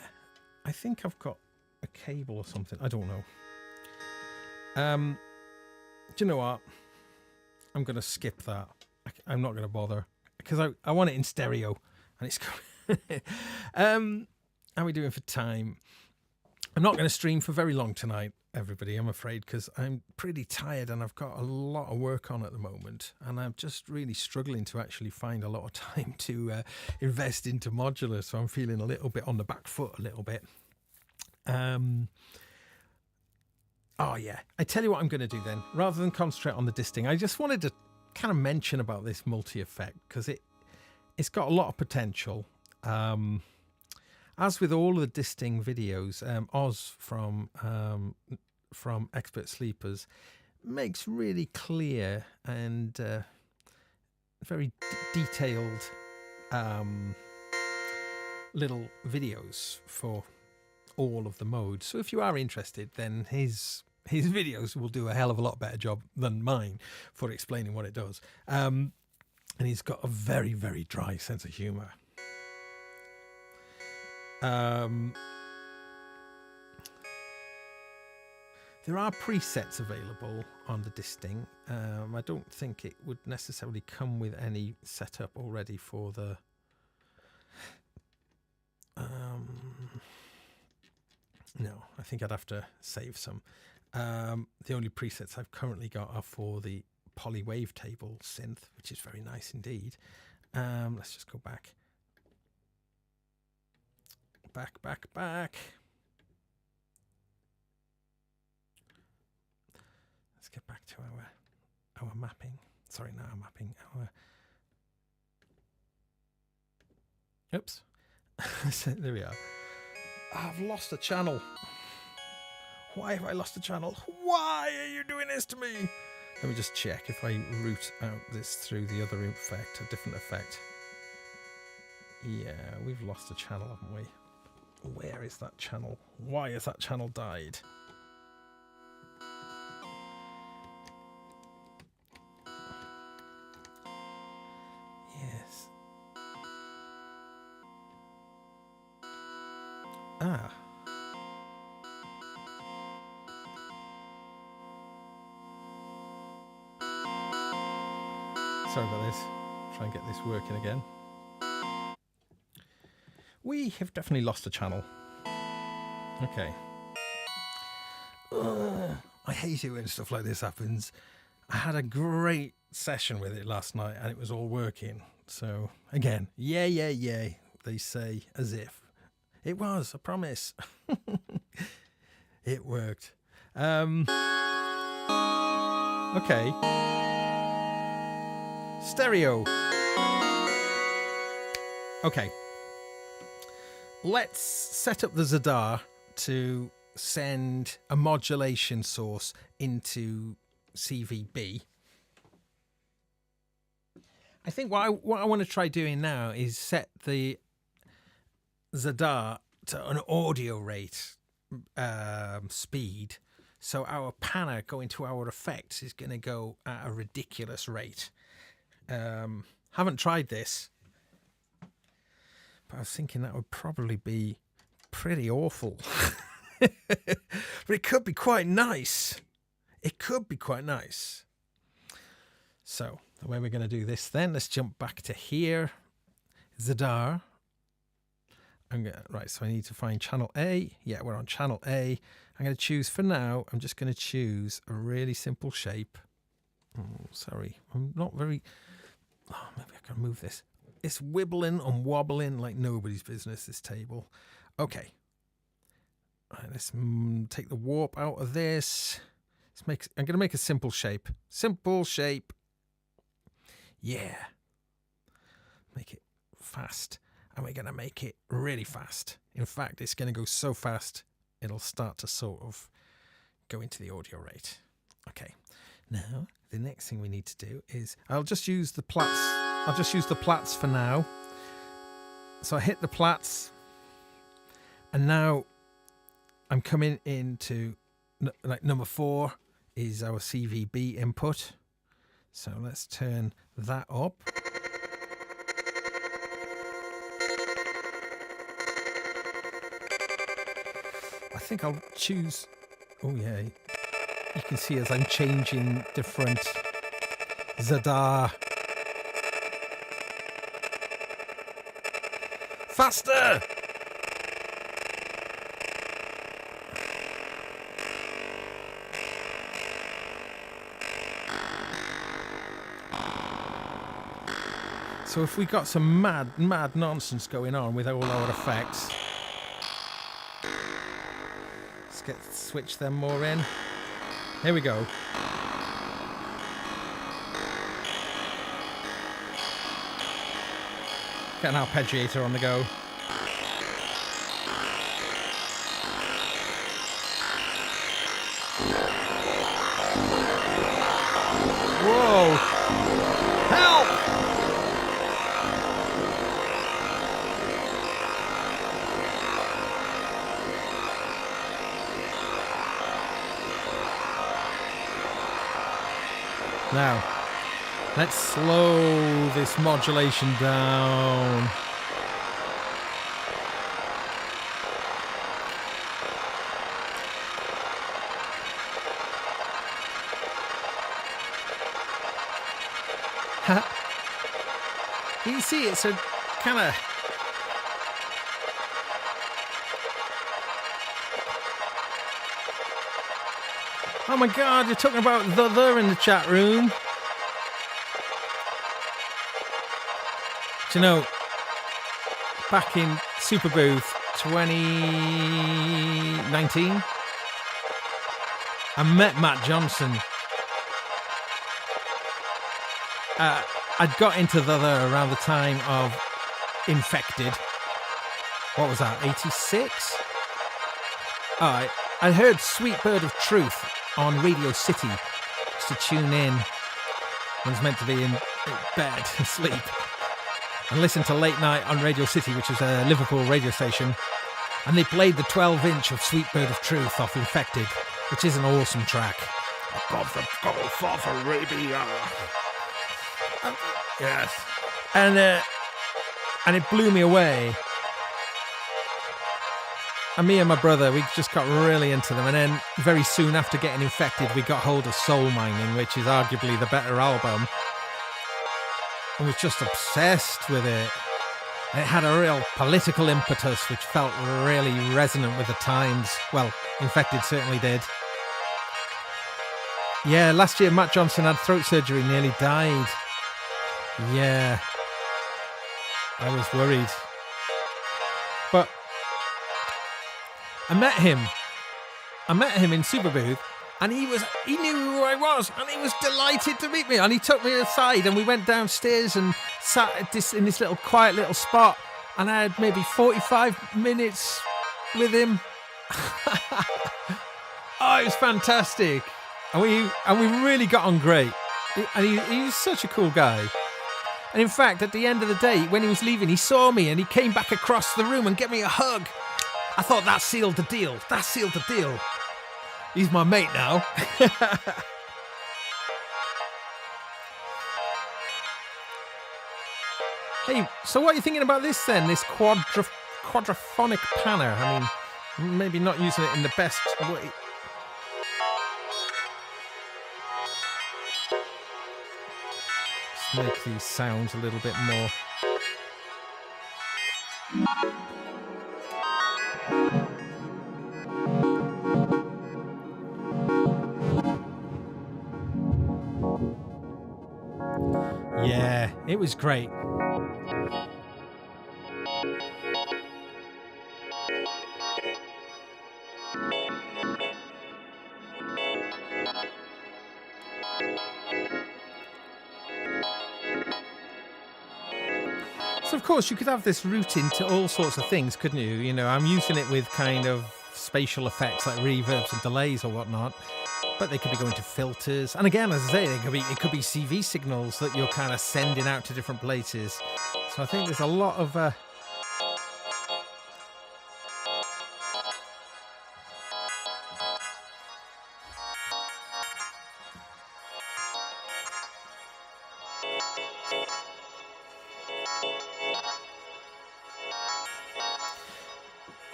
I think I've got a cable or something. I don't know. Do you know what? I'm going to skip that. I'm not going to bother because I want it in stereo, and it's. How are we doing for time? I'm not going to stream for very long tonight, everybody, I'm afraid, because I'm pretty tired and I've got a lot of work on at the moment, and I'm just really struggling to actually find a lot of time to invest into modular, so I'm feeling a little bit on the back foot a little bit. Oh yeah, I tell you what I'm going to do then. Rather than concentrate on the disting, I just wanted to kind of mention about this multi-effect because it's got a lot of potential. As with all of the disting videos, Oz from Expert Sleepers makes really clear and very detailed little videos for all of the modes. So if you are interested, then his videos will do a hell of a lot better job than mine for explaining what it does. And he's got a very, very dry sense of humour. There are presets available on the disting. I don't think it would necessarily come with any setup already for the no, I think I'd have to save some. The only presets I've currently got are for the poly wavetable synth, which is very nice indeed. Let's just go back. Back. Let's get back to our mapping. Sorry, not our mapping. Oops. There we are. I've lost a channel. Why have I lost a channel? Why are you doing this to me? Let me just check if I route out this through the other effect, a different effect. Yeah, we've lost a channel, haven't we? Where is that channel? Why has that channel died? Yes. Ah. Sorry about this. Try and get this working again. We have definitely lost a channel. Okay. I hate it when stuff like this happens. I had a great session with it last night and it was all working. So, again, yay, they say as if. It was, I promise. It worked. Okay. Stereo. Okay. Let's set up the Zadar to send a modulation source into CVB. I think what I want to try doing now is set the Zadar to an audio rate speed, so our panner going to our effects is going to go at a ridiculous rate. Haven't tried this, but I was thinking that would probably be pretty awful. But it could be quite nice. It could be quite nice. So The way we're going to do this then, let's jump back to here. Zadar. Right, so I need to find channel A. Yeah, we're on channel A. I'm going to choose, for now, I'm just going to choose a really simple shape. Oh, sorry, I'm not very... Oh, maybe I can move this. It's wibbling and wobbling like nobody's business, this table. Okay. Right, let's take the warp out of this. I'm going to make a simple shape. Simple shape. Yeah. Make it fast. And we're going to make it really fast. In fact, it's going to go so fast, it'll start to sort of go into the audio rate. Okay. Now, the next thing we need to do is, I'll just use the plats. I'll just use the plats for now. So I hit the plats. And now I'm coming into, like, number 4 is our CVB input. So let's turn that up. I think I'll choose, oh yeah, you can see as I'm changing different Zadar. Faster! So if we got some mad nonsense going on with all our effects, let's switch them more in. Here we go. Get an arpeggiator on the go. Whoa! Help! Now, let's slow this modulation down. You can see it's a kind of... Oh my God, you're talking about the in the chat room. Do you know, back in Superbooth 2019, I met Matt Johnson. I'd got into the around the time of Infected. What was that, 86? I heard Sweet Bird of Truth on Radio City, just to tune in. I was meant to be in bed, asleep, and listen to Late Night on Radio City, which is a Liverpool radio station. And they played the 12-inch of Sweet Bird of Truth off Infected, which is an awesome track. God from Gulf of Arabia. Yes. And it blew me away. And me and my brother, we just got really into them. And then very soon after getting Infected, we got hold of Soul Mining, which is arguably the better album. And was just obsessed with it. And it had a real political impetus, which felt really resonant with the times. Well, Infected certainly did. Yeah, last year Matt Johnson had throat surgery, nearly died. Yeah. I was worried. But I met him in Superbooth, and he knew who I was, and he was delighted to meet me, and he took me aside, and we went downstairs and sat in this little quiet little spot, and I had maybe 45 minutes with him. Oh, it was fantastic, and we really got on great, and he was such a cool guy. And in fact, at the end of the day, when he was leaving, he saw me, and he came back across the room and gave me a hug. I thought that sealed the deal. That sealed the deal. He's my mate now. Hey, so what are you thinking about this then? This quadraphonic panner? I mean, maybe not using it in the best way. Make these sounds a little bit more. Yeah, it was great. So of course you could have this route into all sorts of things, couldn't you? You know, I'm using it with kind of spatial effects like reverbs and delays or whatnot, but they could be going to filters. And again, as I say, it could be CV signals that you're kind of sending out to different places. So I think there's a lot of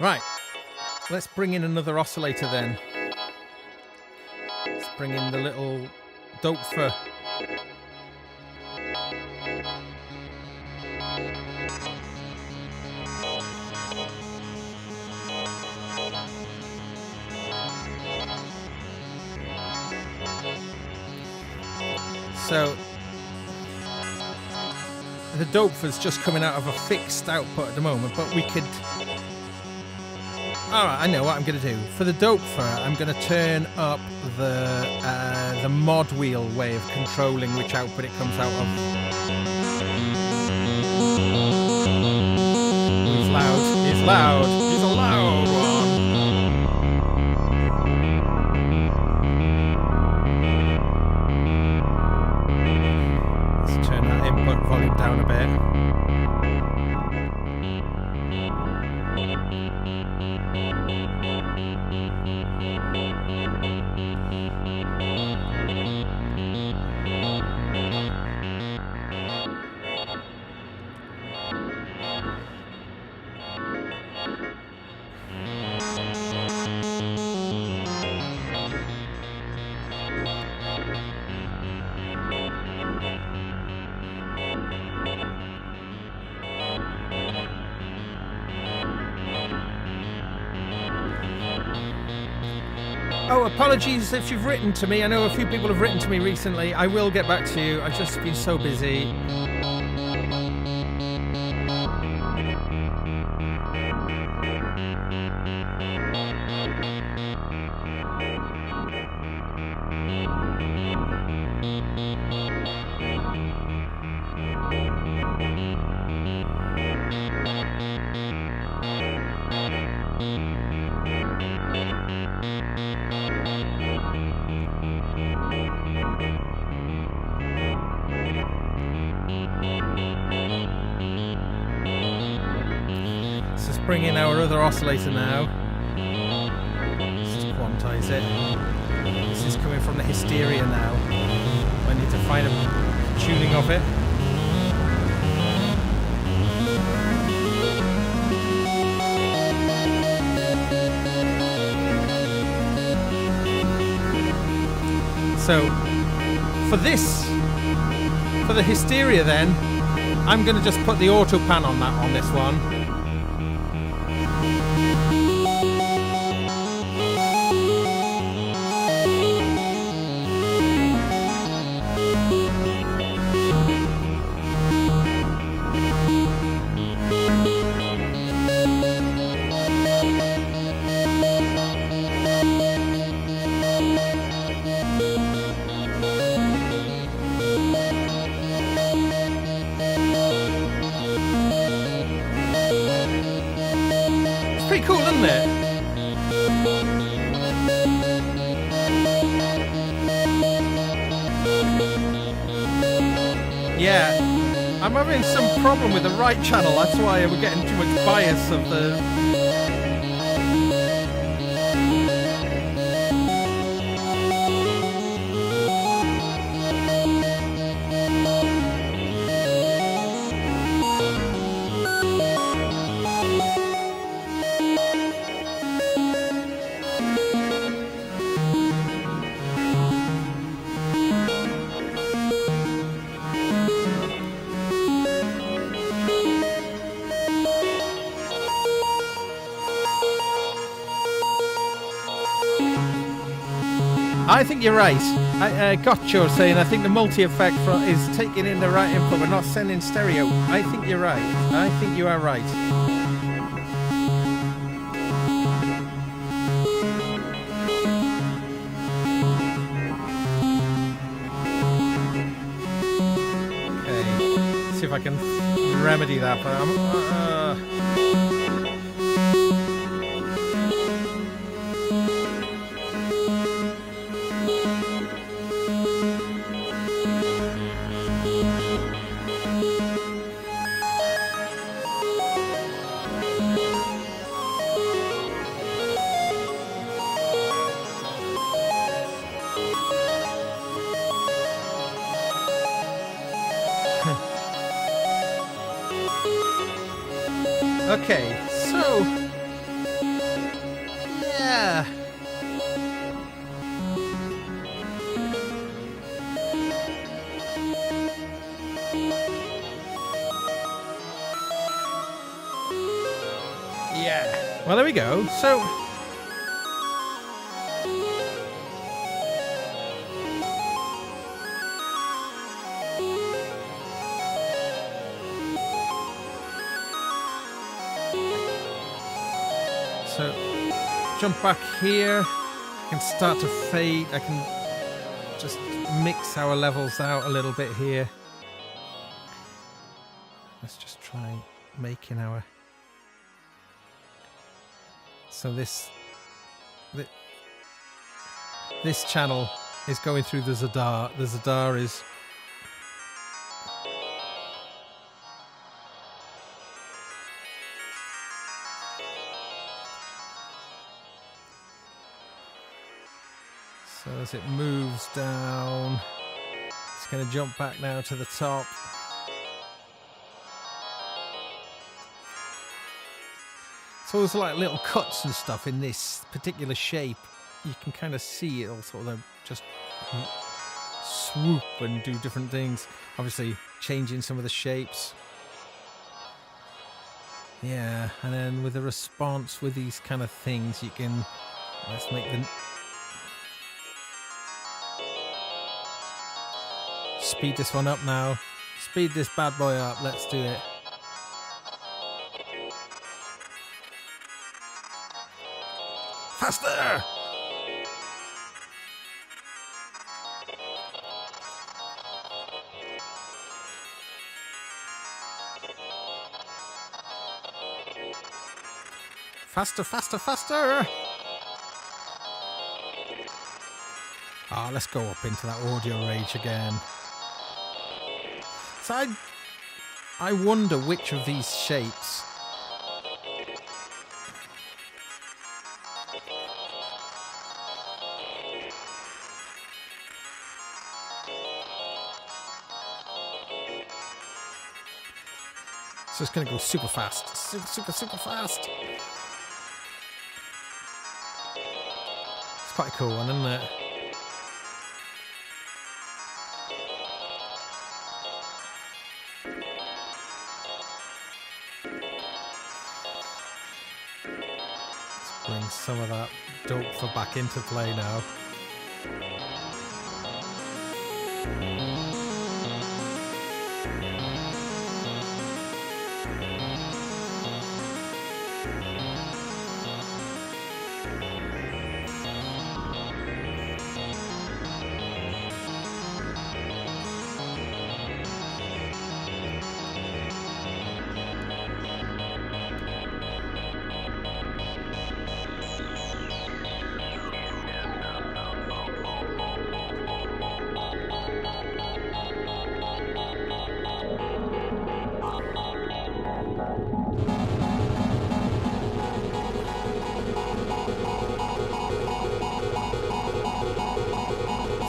right, let's bring in another oscillator then. Let's bring in the little Doepfer. So the Doepfer's just coming out of a fixed output at the moment, but we could... Alright, I know what I'm going to do. For the Doepfer, I'm going to turn up the mod wheel way of controlling which output it comes out of. He's loud. He's loud. He's a loud one. Let's turn that input volume down a bit. Oh, apologies if you've written to me. I know a few people have written to me recently. I will get back to you. I've just been so busy. Bring in our other oscillator now. Let's just quantize it. This is coming from the Hysteria now. I need to find a tuning of it. So for the Hysteria then, I'm going to just put the auto pan on this one. Pretty cool, isn't it? Yeah, I'm having some problem with the right channel. That's why we're getting too much bias of the... I think you're right. I got you saying I think the multi-effect is taking in the right input but not sending stereo. I think you're right. I think you are right. Okay, see if I can remedy that. But okay, so yeah. Yeah. Well, there we go. So jump back here. I can start to fade. I can just mix our levels out a little bit here. Let's just try making our... So this channel is going through the Zadar. The Zadar is... So as it moves down, it's going to jump back now to the top. So there's like little cuts and stuff in this particular shape. You can kind of see it'll sort of just swoop and do different things. Obviously changing some of the shapes. Yeah, and then with the response with these kind of things, you can... Let's make the... Speed this one up now. Speed this bad boy up. Let's do it. Faster! Faster, faster, faster! Ah, let's go up into that audio rage again. So I wonder which of these shapes so it's going to go super fast, super fast. It's quite a cool one, isn't it? Bring some of that dope for back into play now.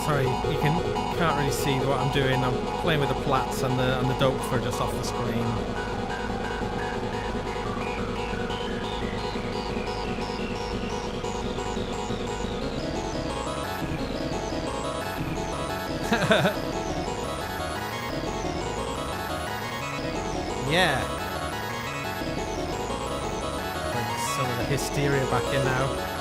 Sorry, you can't really see what I'm doing. I'm playing with the plats and the dope for just off the screen. Yeah. Bring some of the hysteria back in now.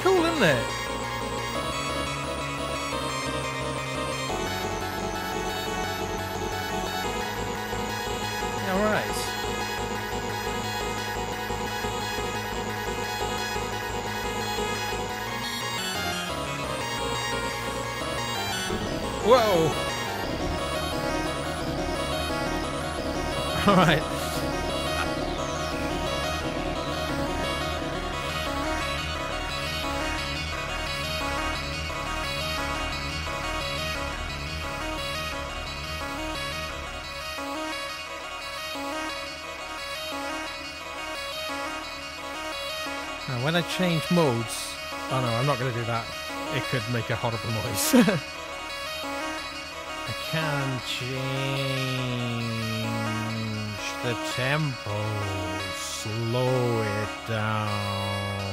cool, isn't it? All right. Whoa. All right. Now, when I change modes... Oh no, I'm not going to do that. It could make a horrible noise. I can change the tempo, slow it down.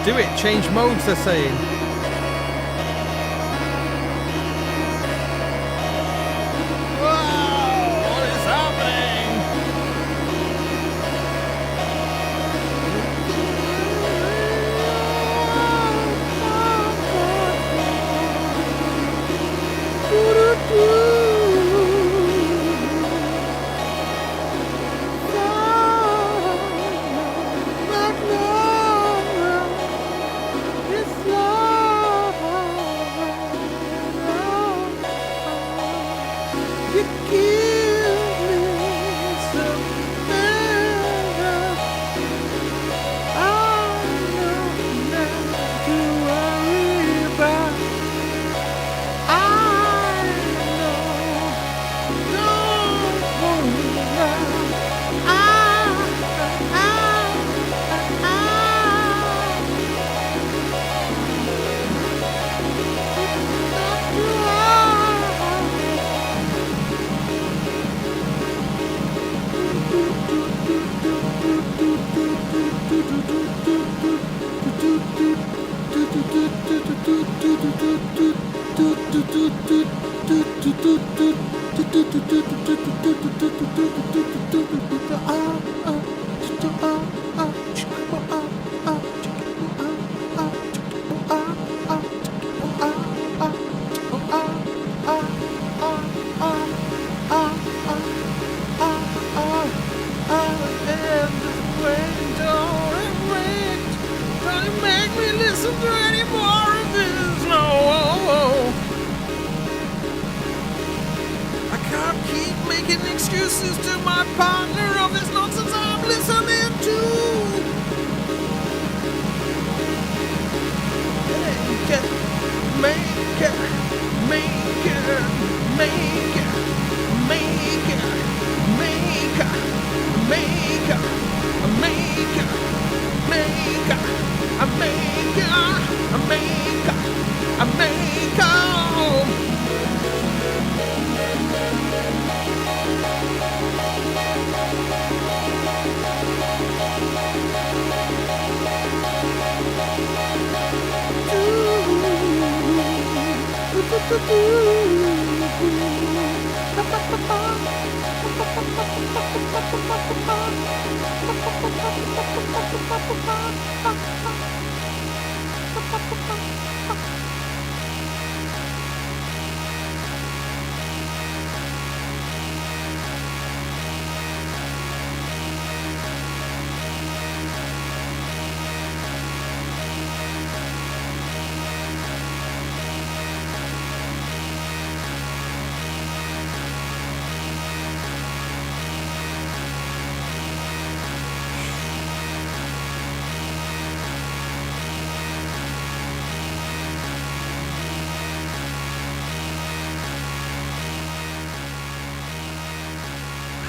Do it, change modes, they're saying. Whoa, what is happening? Excuses to my partner of this nonsense I'm listening to. Make it, make it, make it, make it, make it, make it, make it, make it, make it, make it.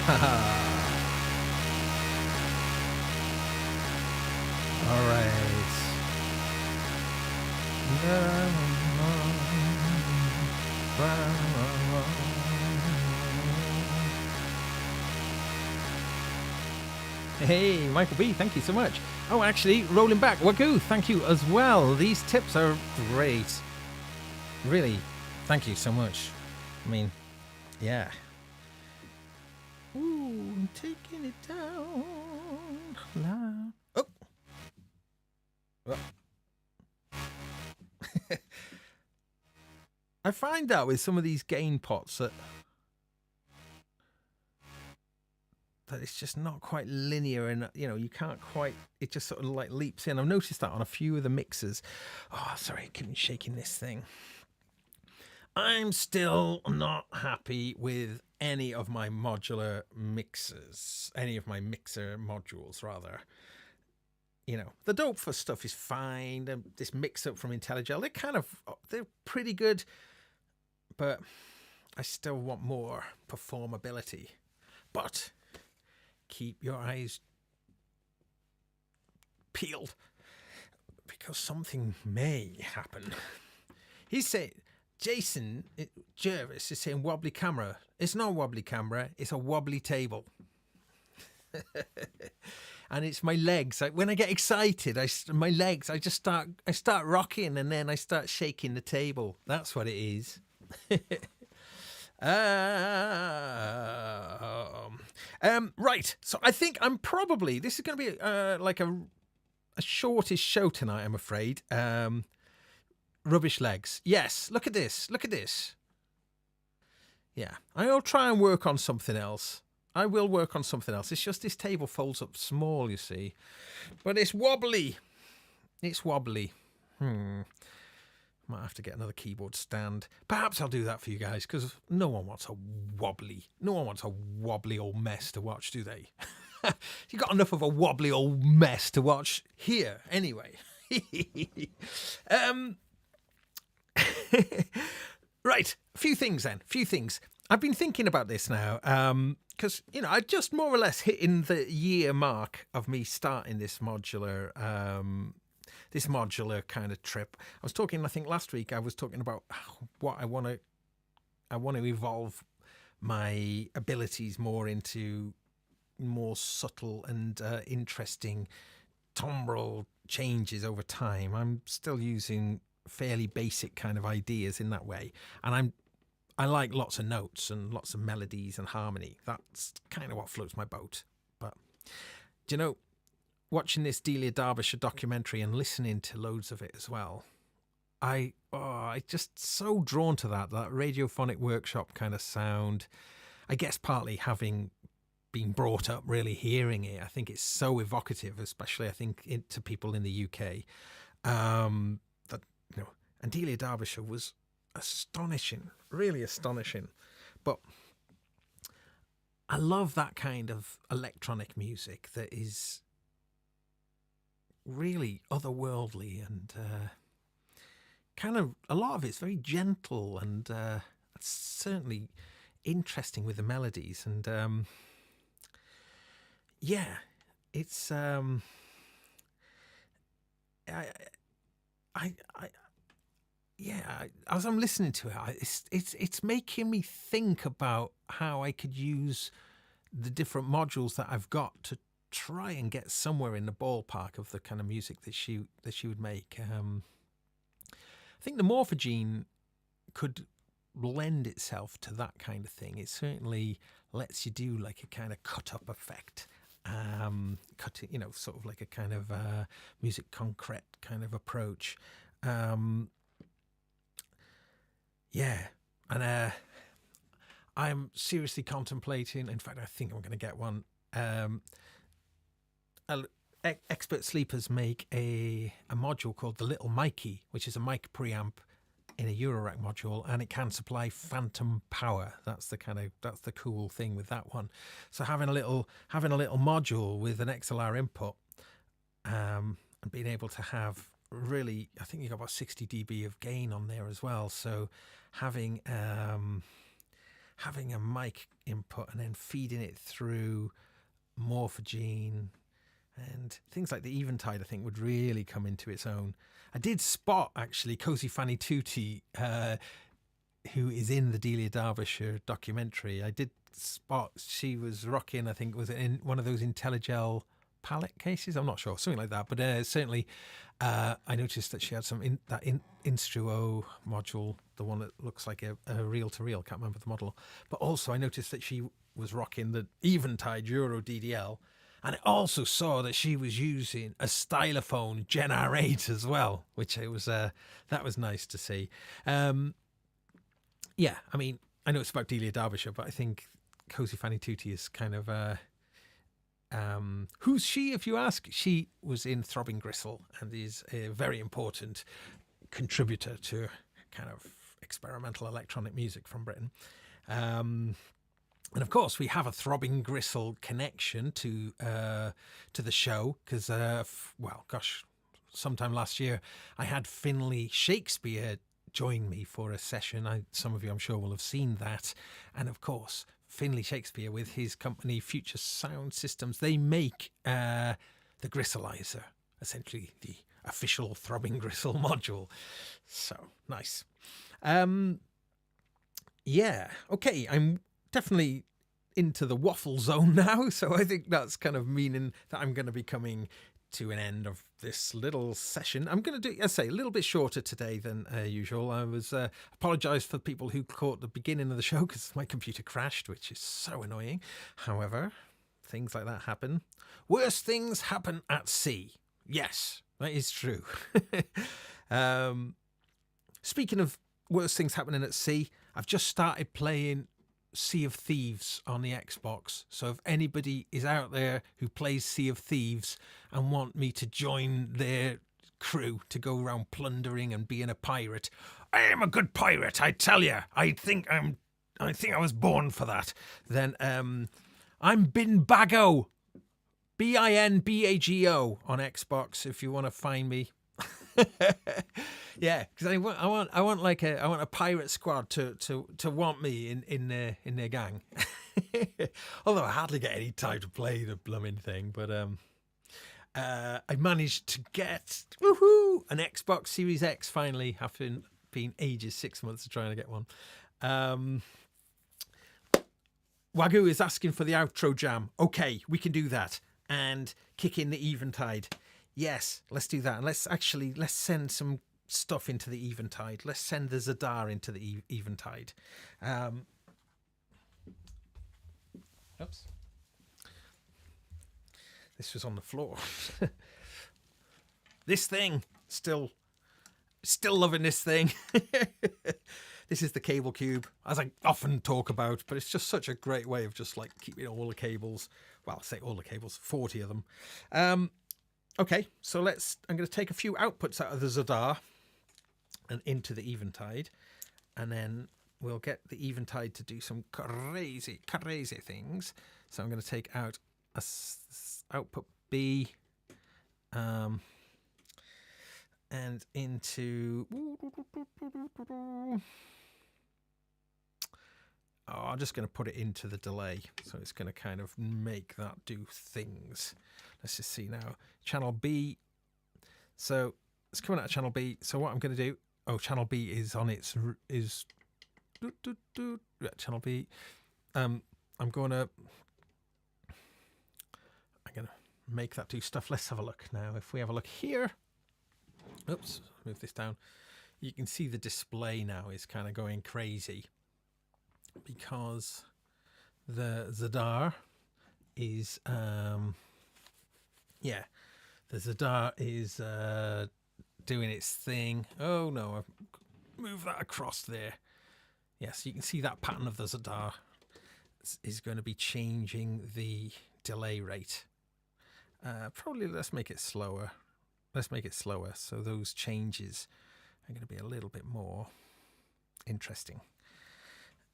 All right. Hey, Michael B, thank you so much. Oh, actually, rolling back, Wagoo, thank you as well. These tips are great. Really, thank you so much. I mean, yeah. Ooh, I'm taking it down. Oh. I find that with some of these gain pots that it's just not quite linear, and you can't quite, it just sort of like leaps in. I've noticed that on a few of the mixers. Oh, sorry, I keep shaking this thing. I'm still not happy with any of my modular mixers, any of my mixer modules rather. The dope for stuff is fine. This mix up from IntelliGel, they're pretty good, but I still want more performability. But keep your eyes peeled, because something may happen. He's saying, Jason Jervis is saying wobbly camera. It's not a wobbly camera, it's a wobbly table. And it's my legs. When I get excited, my legs, I start rocking, and then I start shaking the table. That's what it is. Right. So I think I'm probably, this is going to be like a shortish show tonight, I'm afraid. Rubbish legs. Yes. Look at this. Look at this. Yeah. I'll try and work on something else. I will work on something else. It's just this table folds up small, you see. But it's wobbly. It's wobbly. Might have to get another keyboard stand. Perhaps I'll do that for you guys, because no one wants a wobbly old mess to watch, do they? You got enough of a wobbly old mess to watch here, anyway. Right, a few things. I've been thinking about this now, because I just more or less hit in the year mark of me starting this modular kind of trip. I was talking, I think last week, I was talking about what I want to evolve my abilities more into more subtle and interesting timbral changes over time. I'm still using fairly basic kind of ideas in that way, and I like lots of notes and lots of melodies and harmony. That's kind of what floats my boat. But watching this Delia Derbyshire documentary and listening to loads of it as well, I just so drawn to that radiophonic workshop kind of sound. I guess partly having been brought up really hearing it, I think it's so evocative, especially I think to people in the UK. And Delia Derbyshire was astonishing, really astonishing. But I love that kind of electronic music that is really otherworldly, and kind of a lot of it's very gentle, and certainly interesting with the melodies, and it's as I'm listening to it, it's making me think about how I could use the different modules that I've got to try and get somewhere in the ballpark of the kind of music that she would make. I think the Morphogene could lend itself to that kind of thing. It certainly lets you do like a kind of cut up effect, sort of like a kind of music concrete kind of approach. And I'm seriously contemplating, in fact I think I'm going to get one. Expert Sleepers make a module called the Little Mikey, which is a mic preamp in a Eurorack module, and it can supply phantom power. That's the cool thing with that one. So having a little module with an XLR input, and being able to have really, I think you got about 60 dB of gain on there as well. So having a mic input and then feeding it through Morphogene and things like the Eventide, I think, would really come into its own. I did spot, actually, Cozy Fanny Tutti who is in the Delia Derbyshire documentary, I did spot she was rocking, I think, was it in one of those IntelliGel palette cases? I'm not sure, something like that. But certainly, I noticed that she had some Instruo module, the one that looks like a reel-to-reel. Can't remember the model. But also, I noticed that she was rocking the Eventide Euro DDL, and I also saw that she was using a stylophone Gen R8 as well, which it was that was nice to see. Yeah, I mean, I know it's about Delia Derbyshire, but I think Cozy Fanny Tutti is kind of who's she, if you ask? She was in Throbbing Gristle and is a very important contributor to kind of experimental electronic music from Britain. And of course, we have a Throbbing Gristle connection to the show because, well, gosh, sometime last year I had Finlay Shakespeare join me for a session. Some of you, I'm sure, will have seen that. And of course, Finlay Shakespeare with his company Future Sound Systems, they make the Gristleizer, essentially the official Throbbing Gristle module. So nice. Yeah, okay, I'm definitely into the waffle zone now, so I think that's kind of meaning that I'm going to be coming to an end of this little session. I'm going to do, I say, a little bit shorter today than usual. I was apologise for people who caught the beginning of the show because my computer crashed, which is so annoying. However, things like that happen. Worse things happen at sea. Yes, that is true. Speaking of worse things happening at sea, I've just started playing Sea of Thieves on the Xbox. So if anybody is out there who plays Sea of Thieves and want me to join their crew to go around plundering and being a pirate, I am a good pirate, I tell you. I think I was born for that. Then I'm Binbago, Binbago on Xbox if you want to find me. Yeah, because I want like a pirate squad to want me in their gang. Although I hardly get any time to play the blooming thing, but I managed to get an Xbox Series X finally, after been ages, 6 months of trying to get one. Wagyu is asking for the outro jam. Okay, we can do that and kick in the Eventide. Yes, let's do that. And let's send some stuff into the Eventide. Let's send the Zadar into the Eventide. Oops. This was on the floor. This thing, still loving this thing. This is the cable cube, as I often talk about, but it's just such a great way of just like keeping all the cables. Well, I say all the cables, 40 of them. Okay, so I'm going to take a few outputs out of the Zadar and into the Eventide, and then we'll get the Eventide to do some crazy things. So I'm going to take out a output B, and into... Oh, I'm just going to put it into the delay, so it's going to kind of make that do things. Let's just see now. Channel B. So it's coming out of channel B. So what I'm going to do... Oh, channel B is on its... channel B. I'm going to make that do stuff. Let's have a look now. If we have a look here... Oops, move this down. You can see the display now is kind of going crazy, because the Zadar is the Zadar is doing its thing. Oh no, I've moved that across there. Yes, you can see that pattern of the Zadar is going to be changing the delay rate. Probably let's make it slower. Let's make it slower, so those changes are going to be a little bit more interesting.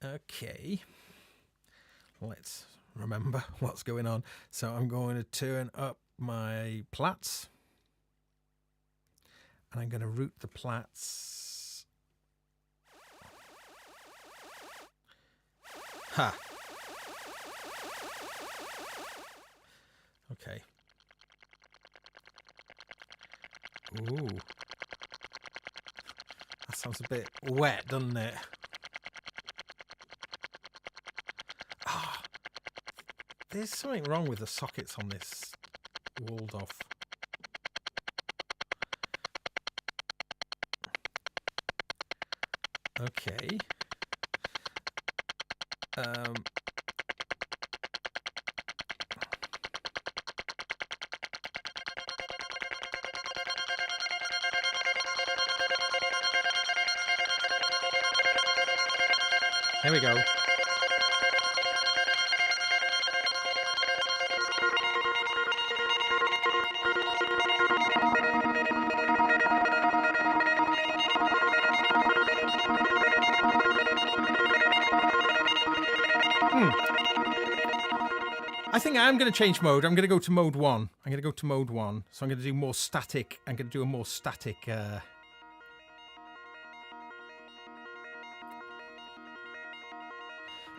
Okay, let's remember what's going on. So I'm going to turn up my plats, and I'm going to route the plats. Ha! Okay. Ooh. That sounds a bit wet, doesn't it? There's something wrong with the sockets on this walled off. Okay. Here we go. I think I'm going to change mode. I'm going to go to mode 1. I'm going to go to mode 1. So I'm going to do more static. I'm going to do a more static...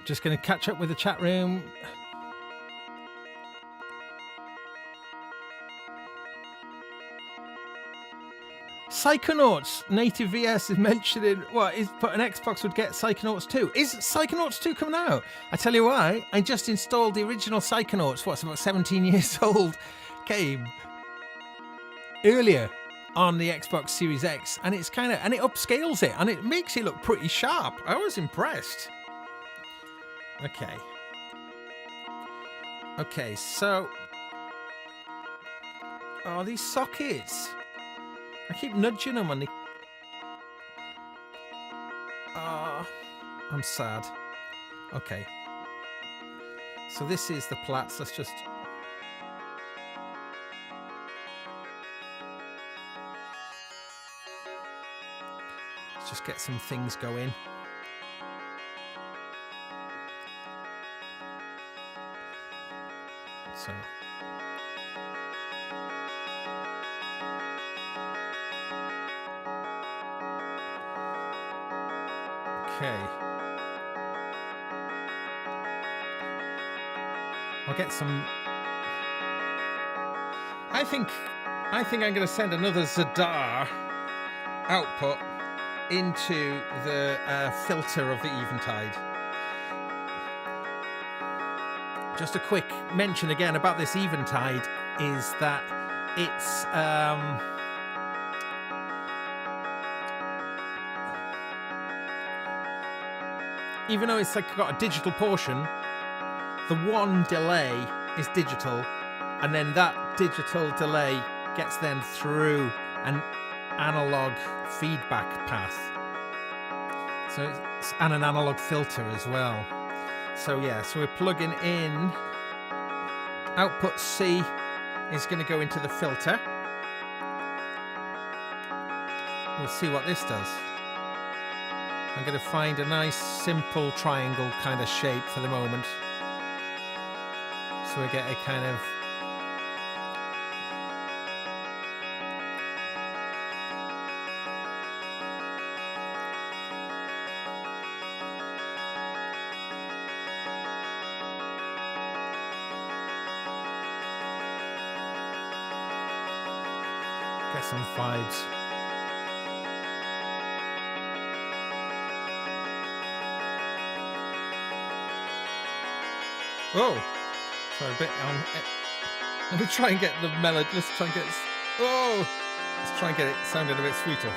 Just going to catch up with the chat room. Psychonauts Native VS is mentioning what is but an Xbox would get Psychonauts 2. Is Psychonauts 2 coming out? I tell you why, I just installed the original Psychonauts, what's about 17 years old game earlier on the Xbox Series X, and it's kind of, and it upscales it and it makes it look pretty sharp. I was impressed. Okay, so oh, these sockets. I keep nudging them on the... Oh, I'm sad. Okay. So this is the plats. Let's just... Let's just get some things going. So... Okay. I'll get some... I think I'm going to send another Zadar output into the filter of the Eventide. Just a quick mention again about this Eventide is that it's... even though it's like got a digital portion, the one delay is digital, and then that digital delay gets then through an analog feedback path. So it's and an analog filter as well. So yeah, so we're plugging in. Output C is going to go into the filter. We'll see what this does. I'm going to find a nice simple triangle kind of shape for the moment. So we get a kind of... Get some vibes. Oh, sorry, a bit on. Let me try and get the melody. Let's try and get. Oh, let's try and get it sounding a bit sweeter.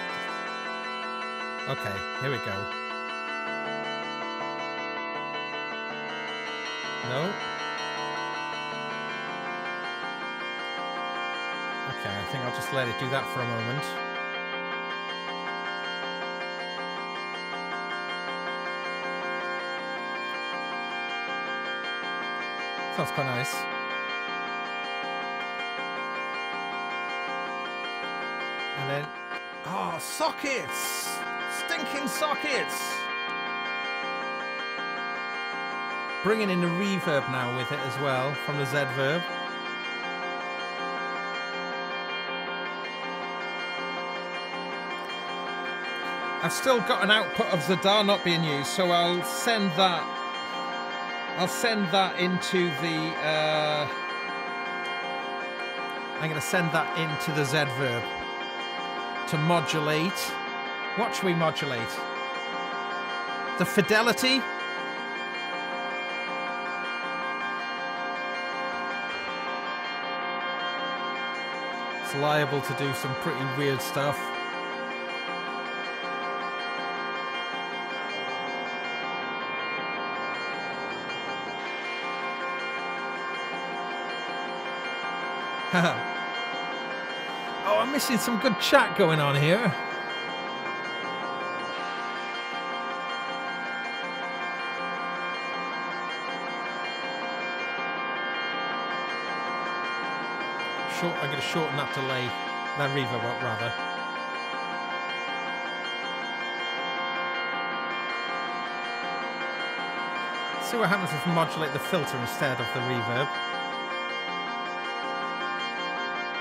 Okay, here we go. No. Okay, I think I'll just let it do that for a moment. Sounds quite nice. And then, oh, sockets! Stinking sockets! Bringing in the reverb now with it as well, from the Z-Verb. I've still got an output of Zadar not being used, so I'll send that into the... I'm going to send that into the Z-Verb to modulate. What should we modulate? The fidelity? liable to do some pretty weird stuff. Oh, I'm missing some good chat going on here. I'm going to shorten that delay, that reverb up rather. See what happens if we modulate the filter instead of the reverb.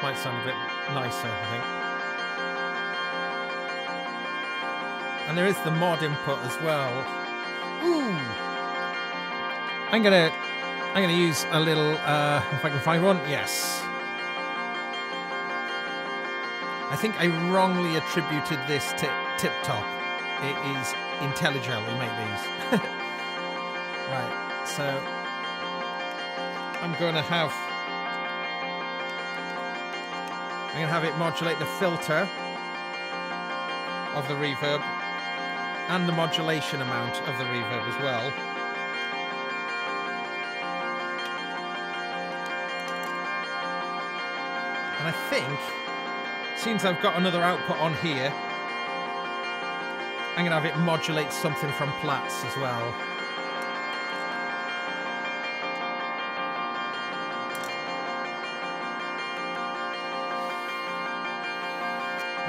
Might sound a bit nicer, I think. And there is the mod input as well. Ooh! I'm gonna use a little, if I can find one, yes. I think I wrongly attributed this to Tip Top. It is IntelliGel who make these. Right, so I'm going to have it modulate the filter of the reverb and the modulation amount of the reverb as well. And I think, since I've got another output on here, I'm going to have it modulate something from Platts as well.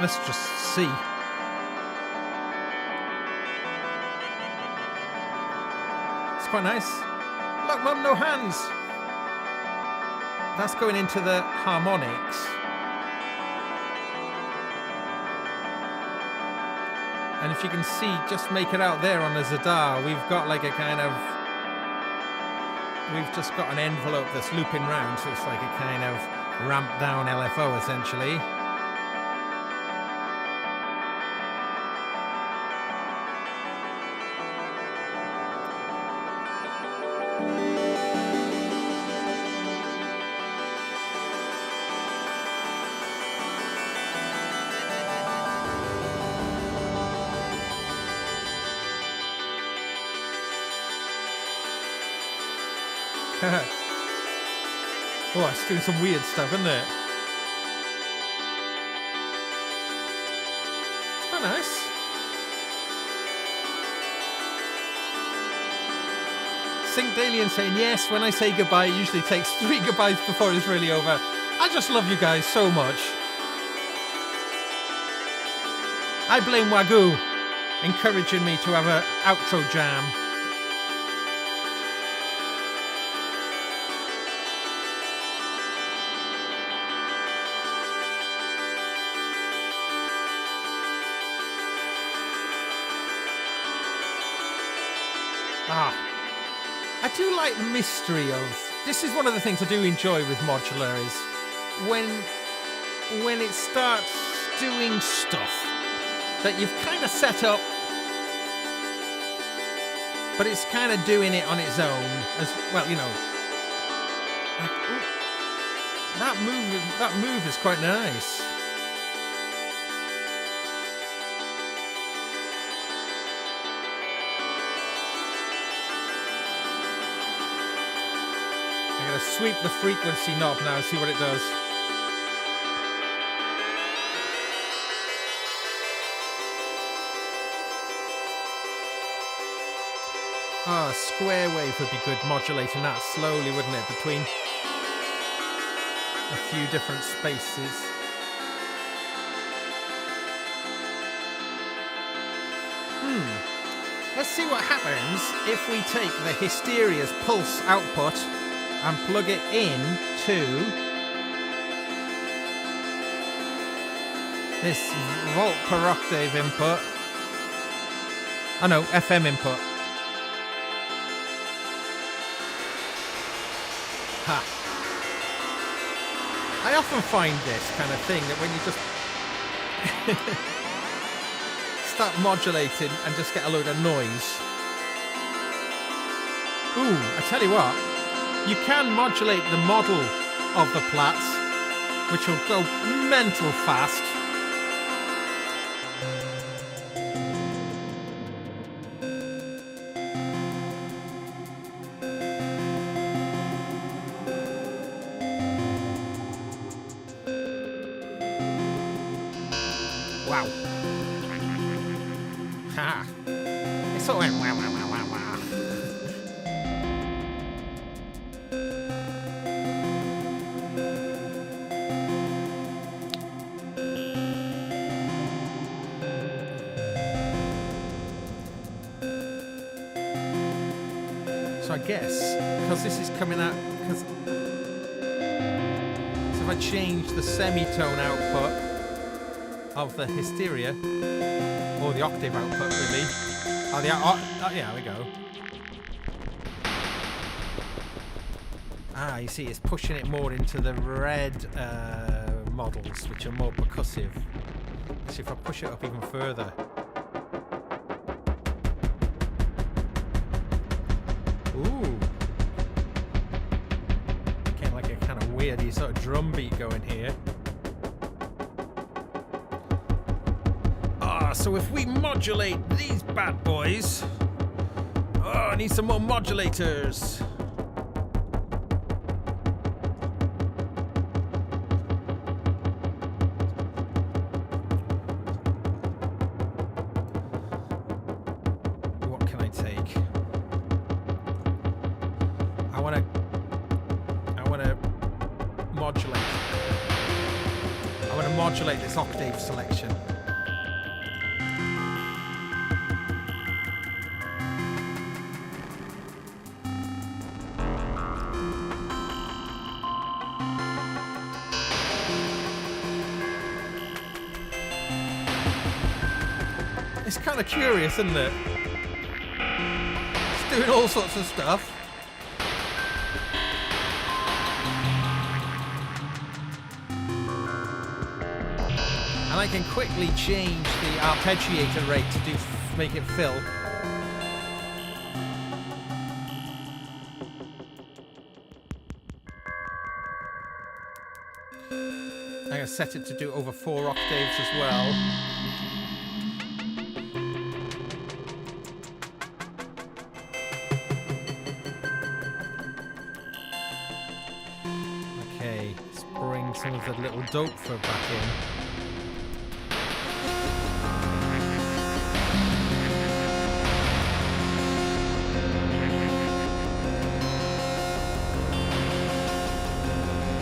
Let's just see. It's quite nice. Look, Mum, no hands. That's going into the harmonics. And if you can see, just make it out there on the Zadar, we've got like a kind of... We've just got an envelope that's looping round, so it's like a kind of ramped down LFO, essentially. Oh, it's doing some weird stuff, isn't it? It's quite nice. Synced Alien saying, yes, when I say goodbye, it usually takes 3 goodbyes before it's really over. I just love you guys so much. I blame Wagyu encouraging me to have an outro jam. I do like the mystery of... This is one of the things I do enjoy with modular is when it starts doing stuff that you've kind of set up, but it's kind of doing it on its own as well, you know. Like, that move is quite nice. I'm going to sweep the frequency knob now and see what it does. Ah, square wave would be good, modulating that slowly, wouldn't it, between a few different spaces. Let's see what happens if we take the Hysteria's pulse output and plug it in to this volt per octave input. Oh no, FM input. Ha. I often find this kind of thing that when you just start modulating and just get a load of noise. Ooh, I tell you what, you can modulate the model of the Platts which will go mental fast. Wow. Ha. It sort of went wow, wow, wow, wow, wow. So I guess, because this is coming out, because so if I change the semitone output of the hysteria, or the octave output really, oh, yeah, there we go. Ah, you see, it's pushing it more into the red models, which are more percussive. So if I push it up even further. Ooh. Getting like a kind of weirdy sort of drum beat going here. Ah, so if we modulate these bad boys. Oh, I need some more modulators. What can I take? I want to modulate. I want to modulate this octave selection. It's kind of curious, isn't it? It's doing all sorts of stuff. And I can quickly change the arpeggiator rate to make it fill. I'm going to set it to do over 4 octaves as well. Okay, let's bring some of the little dope for back in.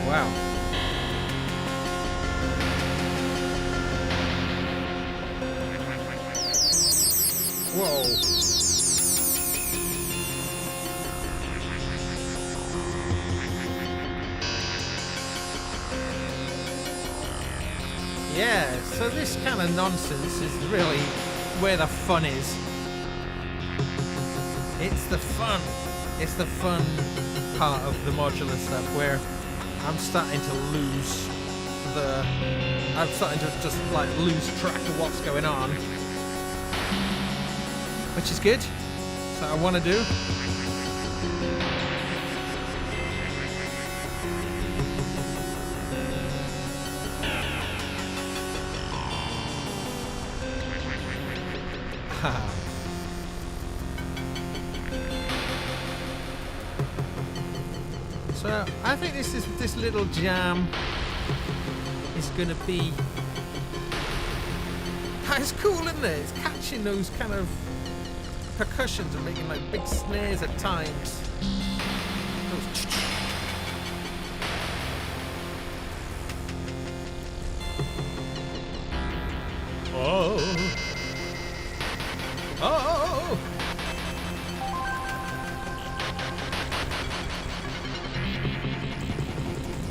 Wow. Whoa. Yeah, so this kind of nonsense is really where the fun is. It's the fun. It's the fun part of the modular stuff where I'm starting to lose I'm starting to just like lose track of what's going on. Which is good. That's what I want to do. So I think this little jam is going to be. It's cool, isn't it? It's catching those kind of percussions and making like big snares at times. Oh. Oh.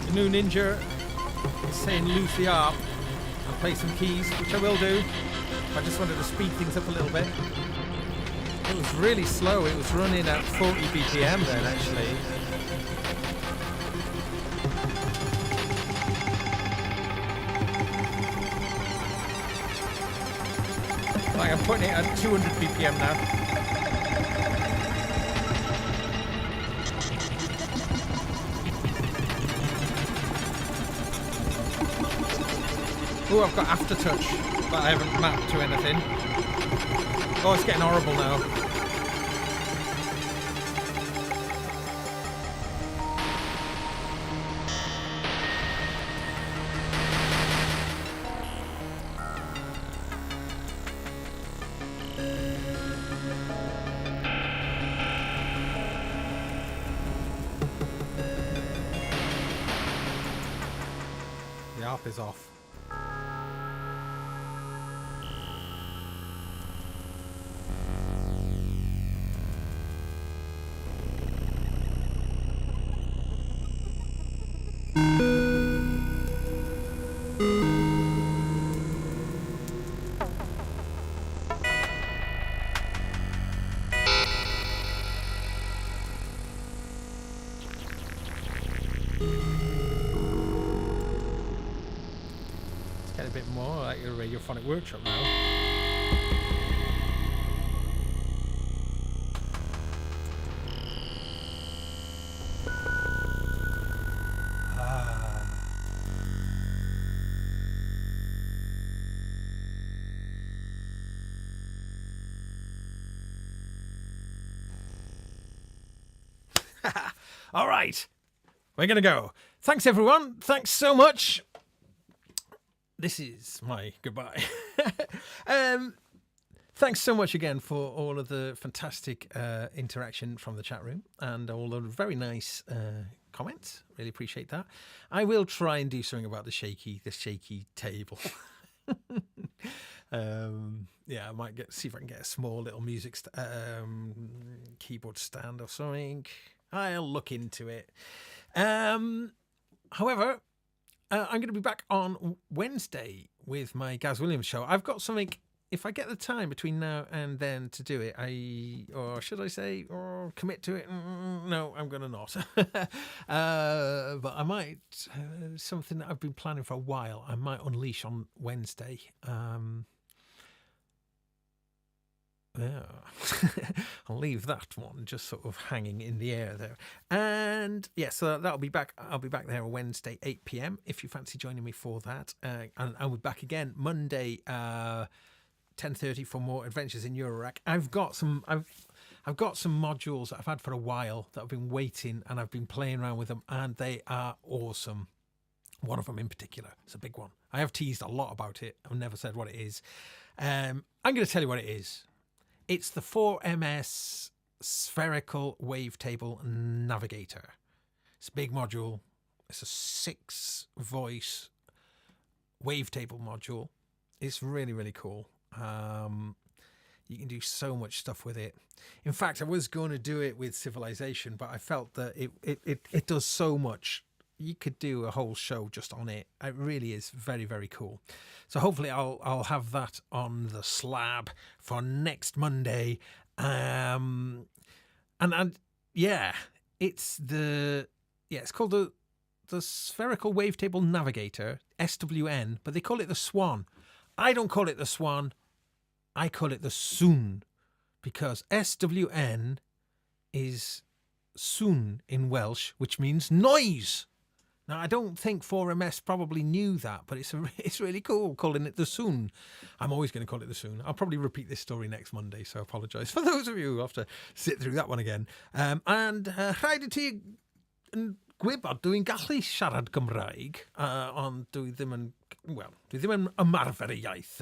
The new Ninja is saying loose the arp and play some keys, which I will do. I just wanted to speed things up a little bit. It was really slow. It was running at 40 BPM then, actually. Like I'm putting it at 200 BPM now. Oh, I've got aftertouch, but I haven't mapped to anything. Oh, it's getting horrible now. The ARP is off. Get a bit more like your radiophonic workshop now. All right, we're going to go. Thanks, everyone. Thanks so much. This is my goodbye. Thanks so much again for all of the fantastic interaction from the chat room and all the very nice comments. Really appreciate that. I will try and do something about the shaky table. Yeah, I might see if I can get a small little music keyboard stand or something. I'll look into it. However, I'm going to be back on Wednesday with my Gaz Williams show. I've got something, if I get the time between now and then to do it, or should I say, or commit to it? No, I'm going to not. But I might, something that I've been planning for a while, I might unleash on Wednesday. Yeah, I'll leave that one just sort of hanging in the air there. And yeah, so that'll be back. I'll be back there on Wednesday, 8 p.m. if you fancy joining me for that. And I'll be back again Monday, 10:30 for more adventures in Eurorack. I've got some modules that I've had for a while that I've been waiting, and I've been playing around with them, and they are awesome. One of them in particular, it's a big one. I have teased a lot about it. I've never said what it is. I'm going to tell you what it is. It's the 4MS Spherical Wavetable Navigator. It's a big module. It's a 6-voice wavetable module. It's really, really cool. You can do so much stuff with it. In fact, I was going to do it with CVilization, but I felt that it does so much. You could do a whole show just on it. It really is very, very cool. So hopefully I'll have that on the slab for next Monday. And yeah, it's called the Spherical Wavetable Navigator, SWN, but they call it the Swan. I don't call it the Swan. I call it the Soon, because SWN is Soon in Welsh, which means noise. Now, I don't think 4MS probably knew that, but it's really cool calling it the Soon. I'm always going to call it the Soon. I'll probably repeat this story next Monday, so I apologise for those of you who have to sit through that one again. And rhaid I ti yn gwybod, dwi'n gallu siarad Cymraeg, ond dwi ddim yn ymarfer y iaith,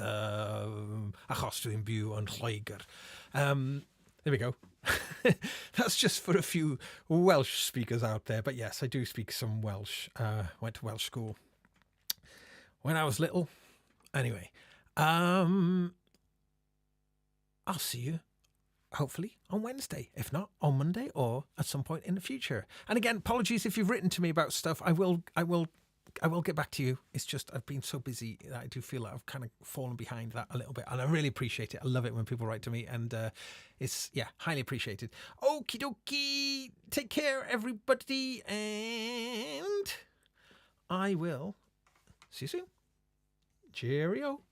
achos dwi'n byw yn Lloegr. There we go. That's just for a few Welsh speakers out there. But yes, I do speak some Welsh. Went to Welsh school when I was little. Anyway, I'll see you hopefully on Wednesday, if not on Monday or at some point in the future. And again, apologies if you've written to me about stuff. I will get back to you. It's just I've been so busy that I do feel like I've kind of fallen behind that a little bit, and I really appreciate it. I love it when people write to me, and it's highly appreciated. Okie dokie, take care everybody, and I will see you soon. Cheerio.